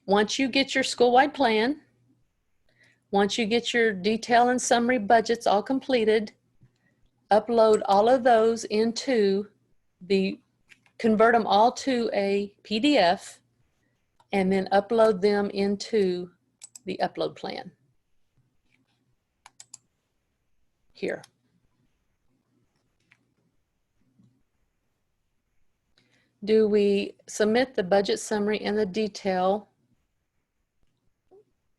once you get your school-wide plan, once you get your detail and summary budgets all completed, upload all of those into convert them all to a PDF, and then upload them into the upload plan here. Do we submit the budget summary and the detail?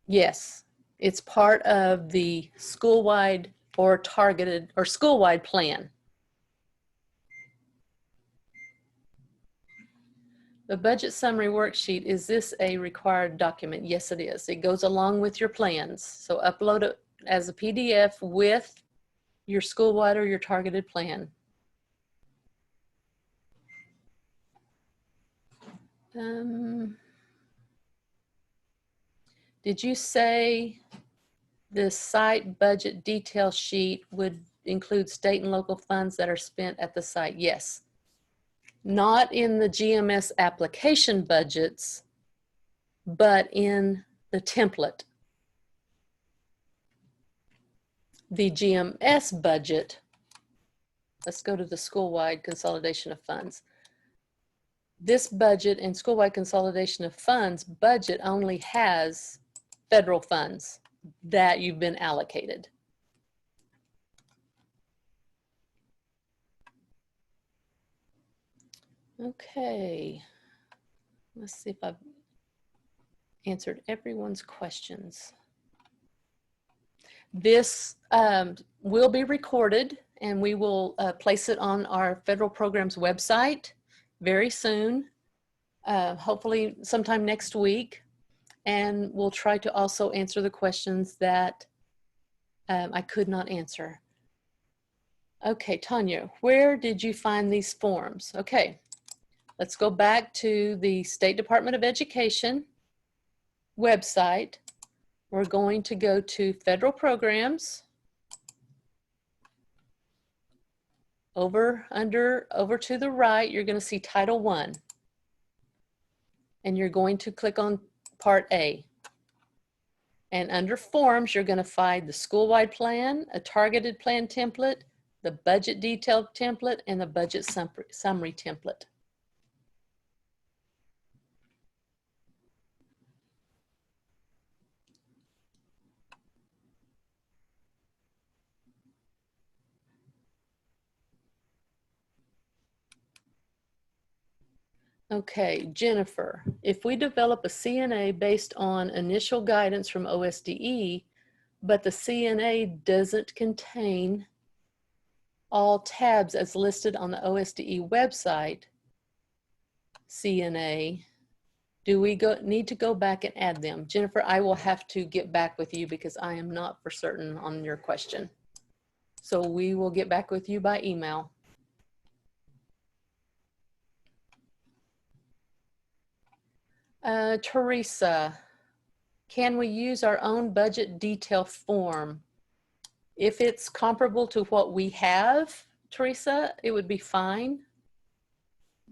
Yes, it's part of the school-wide or targeted or school-wide plan. The budget summary worksheet, is this a required document? Yes, it is. It goes along with your plans. So upload it as a PDF with your school-wide or your targeted plan. Did you say the site budget detail sheet would include state and local funds that are spent at the site? Yes. Not in the GMS application budgets, but in the template. The GMS budget, let's go to the school-wide consolidation of funds. This budget and school-wide consolidation of funds budget only has federal funds that you've been allocated. Okay, let's see if I've answered everyone's questions. This will be recorded, and we will place it on our federal programs website very soon, hopefully sometime next week. And we'll try to also answer the questions that I could not answer. Okay, Tanya, where did you find these forms? Okay, let's go back to the State Department of Education website. We're going to go to federal programs. Over to the right, you're going to see Title I. And you're going to click on Part A. And under Forms, you're going to find the school-wide plan, a targeted plan template, the budget detailed template, and the budget summary template. Okay, Jennifer, if we develop a CNA based on initial guidance from OSDE, but the CNA doesn't contain all tabs as listed on the OSDE website, CNA, do we need to go back and add them? Jennifer, I will have to get back with you because I am not for certain on your question. So we will get back with you by email. Teresa, can we use our own budget detail form? If it's comparable to what we have, Teresa, it would be fine.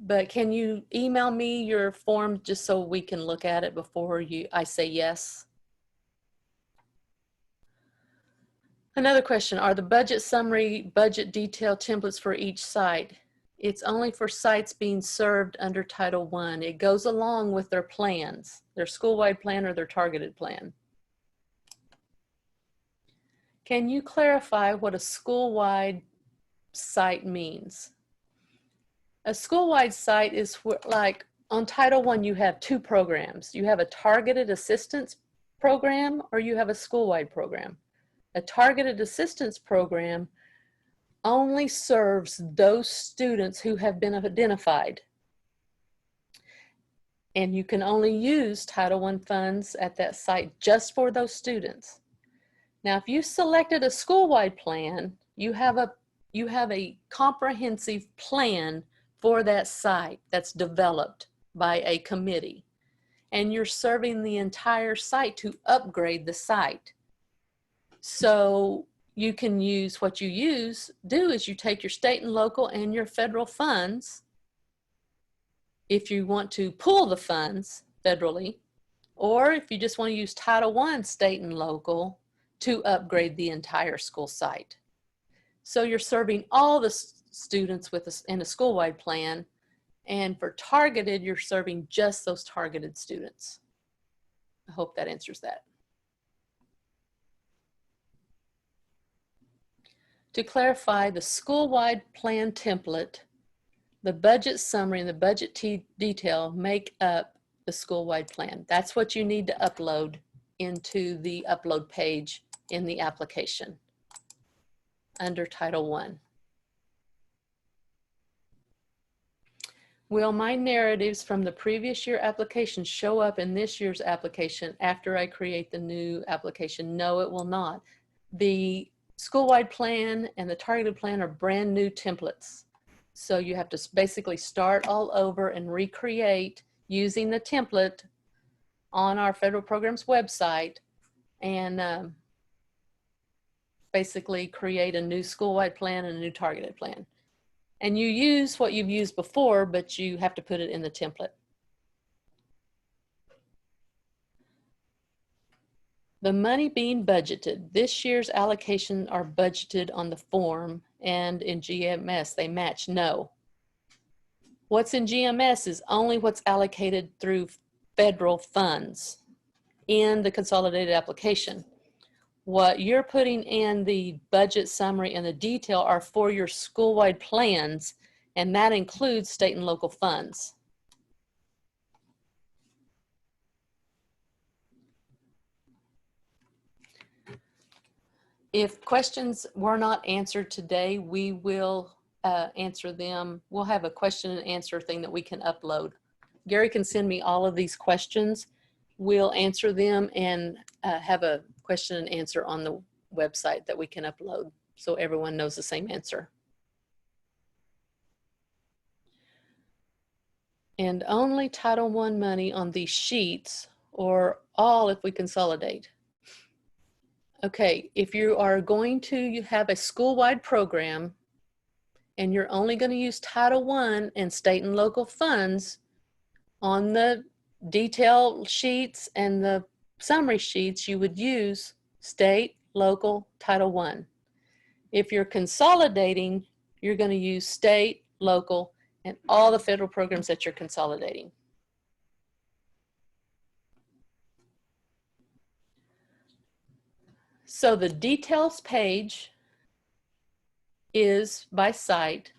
But can you email me your form just so we can look at it before I say yes? Another question, are the budget summary, budget detail templates for each site? It's only for sites being served under Title I. It goes along with their plans, their school-wide plan or their targeted plan. Can you clarify what a school-wide site means? A school-wide site is like on Title I, you have two programs. You have a targeted assistance program or you have a school-wide program. A targeted assistance program only serves those students who have been identified. And you can only use Title I funds at that site just for those students. Now, if you selected a school-wide plan, you have a comprehensive plan for that site that's developed by a committee. And you're serving the entire site to upgrade the site. So you can use what you do is you take your state and local and your federal funds if you want to pool the funds federally, or if you just want to use Title I state and local to upgrade the entire school site. So you're serving all the students in a school-wide plan, and for targeted, you're serving just those targeted students. I hope that answers that. To clarify, the school-wide plan template, the budget summary, and the budget detail make up the school-wide plan. That's what you need to upload into the upload page in the application under Title I. Will my narratives from the previous year application show up in this year's application after I create the new application? No, it will not. The school-wide plan and the targeted plan are brand new templates. So you have to basically start all over and recreate using the template on our federal programs website and basically create a new school-wide plan and a new targeted plan. And you use what you've used before, but you have to put it in the template. The money being budgeted, this year's allocations are budgeted on the form and in GMS, they match. No. What's in GMS is only what's allocated through federal funds in the consolidated application. What you're putting in the budget summary and the detail are for your school-wide plans, and that includes state and local funds. If questions were not answered today, we will answer them. We'll have a question and answer thing that we can upload. Gary can send me all of these questions. We'll answer them and have a question and answer on the website that we can upload so everyone knows the same answer. And only Title I money on these sheets, or all if we consolidate. Okay, if you are going to have a school-wide program and you're only going to use Title I and state and local funds on the detail sheets and the summary sheets, you would use state, local, Title I. If you're consolidating, you're going to use state, local, and all the federal programs that you're consolidating. So the details page is by site.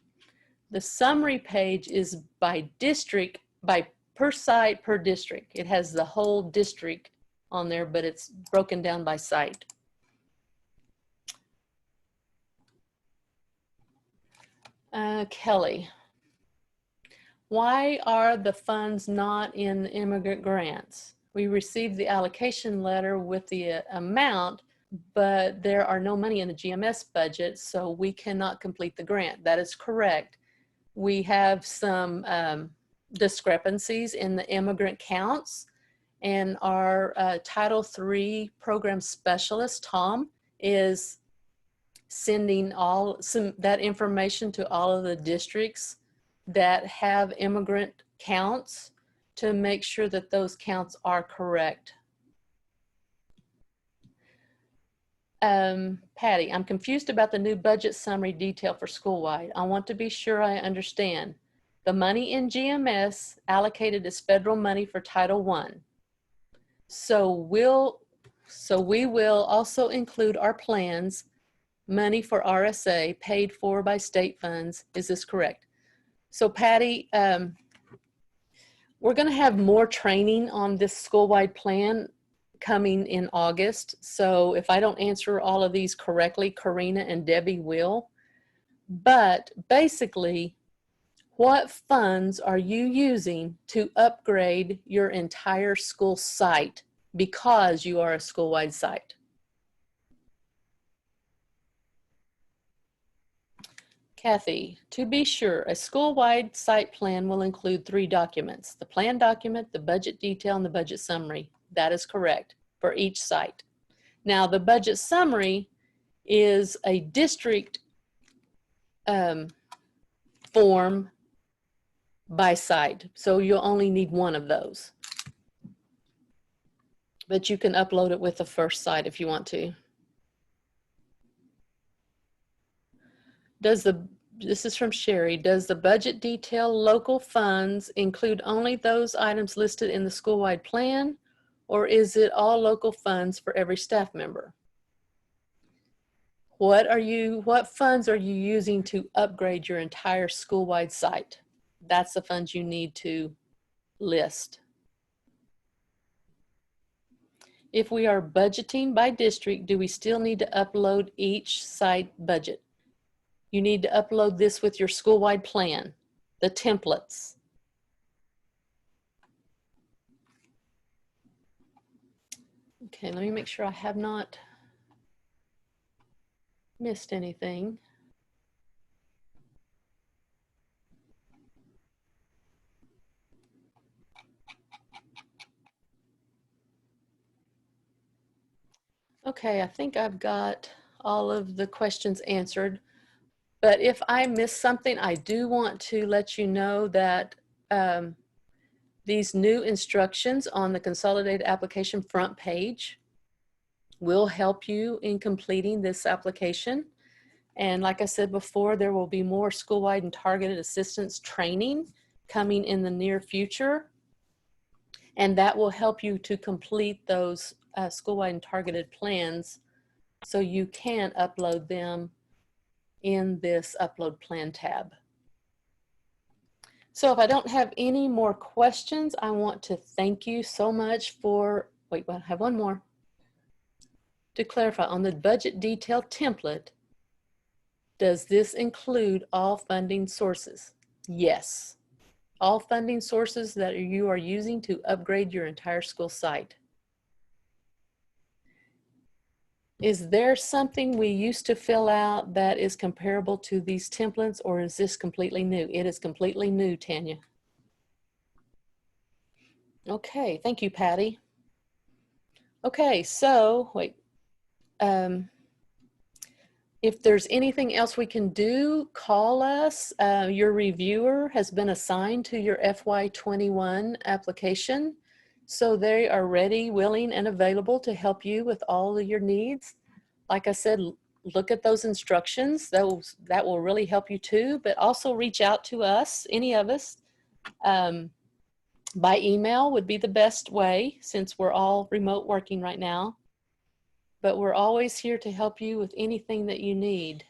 The summary page is by district by per site, per district. It has the whole district on there, but it's broken down by site. Kelly, why are the funds not in the immigrant grants? We received the allocation letter with the amount, but there are no money in the GMS budget, so we cannot complete the grant. That is correct. We have some discrepancies in the immigrant counts, and our Title III program specialist, Tom, is sending that information to all of the districts that have immigrant counts to make sure that those counts are correct. Patty, I'm confused about the new budget summary detail for school-wide. I want to be sure I understand. The money in GMS allocated is federal money for Title I. So we will also include our plans, money for RSA paid for by state funds. Is this correct? So Patty, we're going to have more training on this school-wide plan coming in August. So if I don't answer all of these correctly, Karina and Debbie will. But basically, what funds are you using to upgrade your entire school site because you are a school-wide site? Kathy, to be sure, a school-wide site plan will include 3 documents: the plan document, the budget detail, and the budget summary. That is correct for each site. Now, the budget summary is a district form by site, so you'll only need 1 of those. But you can upload it with the first site if you want to. This is from Sherry. Does the budget detail local funds include only those items listed in the school-wide plan, or is it all local funds for every staff member? What funds are you using to upgrade your entire school-wide site? That's the funds you need to list. If we are budgeting by district, do we still need to upload each site budget? You need to upload this with your school-wide plan, the templates. Okay, let me make sure I have not missed anything. Okay, I think I've got all of the questions answered. But if I miss something, I do want to let you know that these new instructions on the consolidated application front page will help you in completing this application. And like I said before, there will be more school-wide and targeted assistance training coming in the near future. And that will help you to complete those school-wide and targeted plans so you can upload them in this upload plan tab. So if I don't have any more questions, I want to thank you so much for, wait, I have one more. To clarify, on the budget detail template, does this include all funding sources? Yes. All funding sources that you are using to upgrade your entire school site. Is there something we used to fill out that is comparable to these templates, or is this completely new? It is completely new, Tanya. Okay, thank you, Patty. Okay, so wait. If there's anything else we can do, call us. Your reviewer has been assigned to your FY21 application. So they are ready, willing, and available to help you with all of your needs. Like I said, look at those instructions. That will really help you too, but also reach out to us, any of us. By email would be the best way since we're all remote working right now. But we're always here to help you with anything that you need.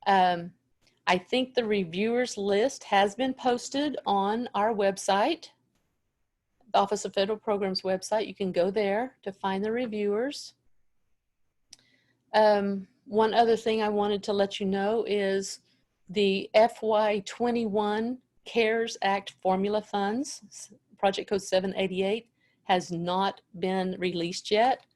I I think the reviewers list has been posted on our website, the Office of Federal Programs website. You can go there to find the reviewers. One other thing I wanted to let you know is the FY21 CARES Act formula funds, project code 788, has not been released yet.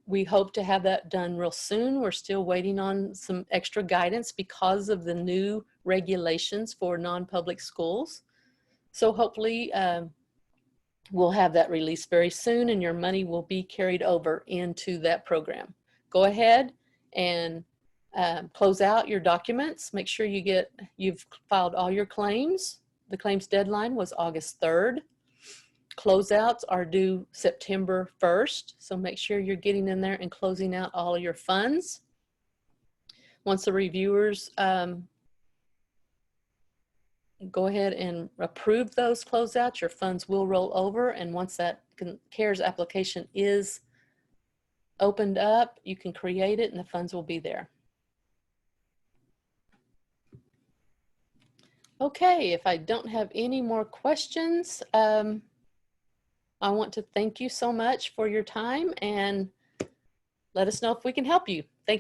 We hope to have that done real soon. We're still waiting on some extra guidance because of the new regulations for non-public schools. So hopefully we'll have that released very soon and your money will be carried over into that program. Go ahead and close out your documents. Make sure you've filed all your claims. The claims deadline was August 3rd. Closeouts are due September 1st, so make sure you're getting in there and closing out all of your funds. Once the reviewers go ahead and approve those closeouts, your funds will roll over, and once that CARES application is opened up, you can create it and the funds will be there. Okay, if I don't have any more questions, I want to thank you so much for your time and let us know if we can help you. Thank you.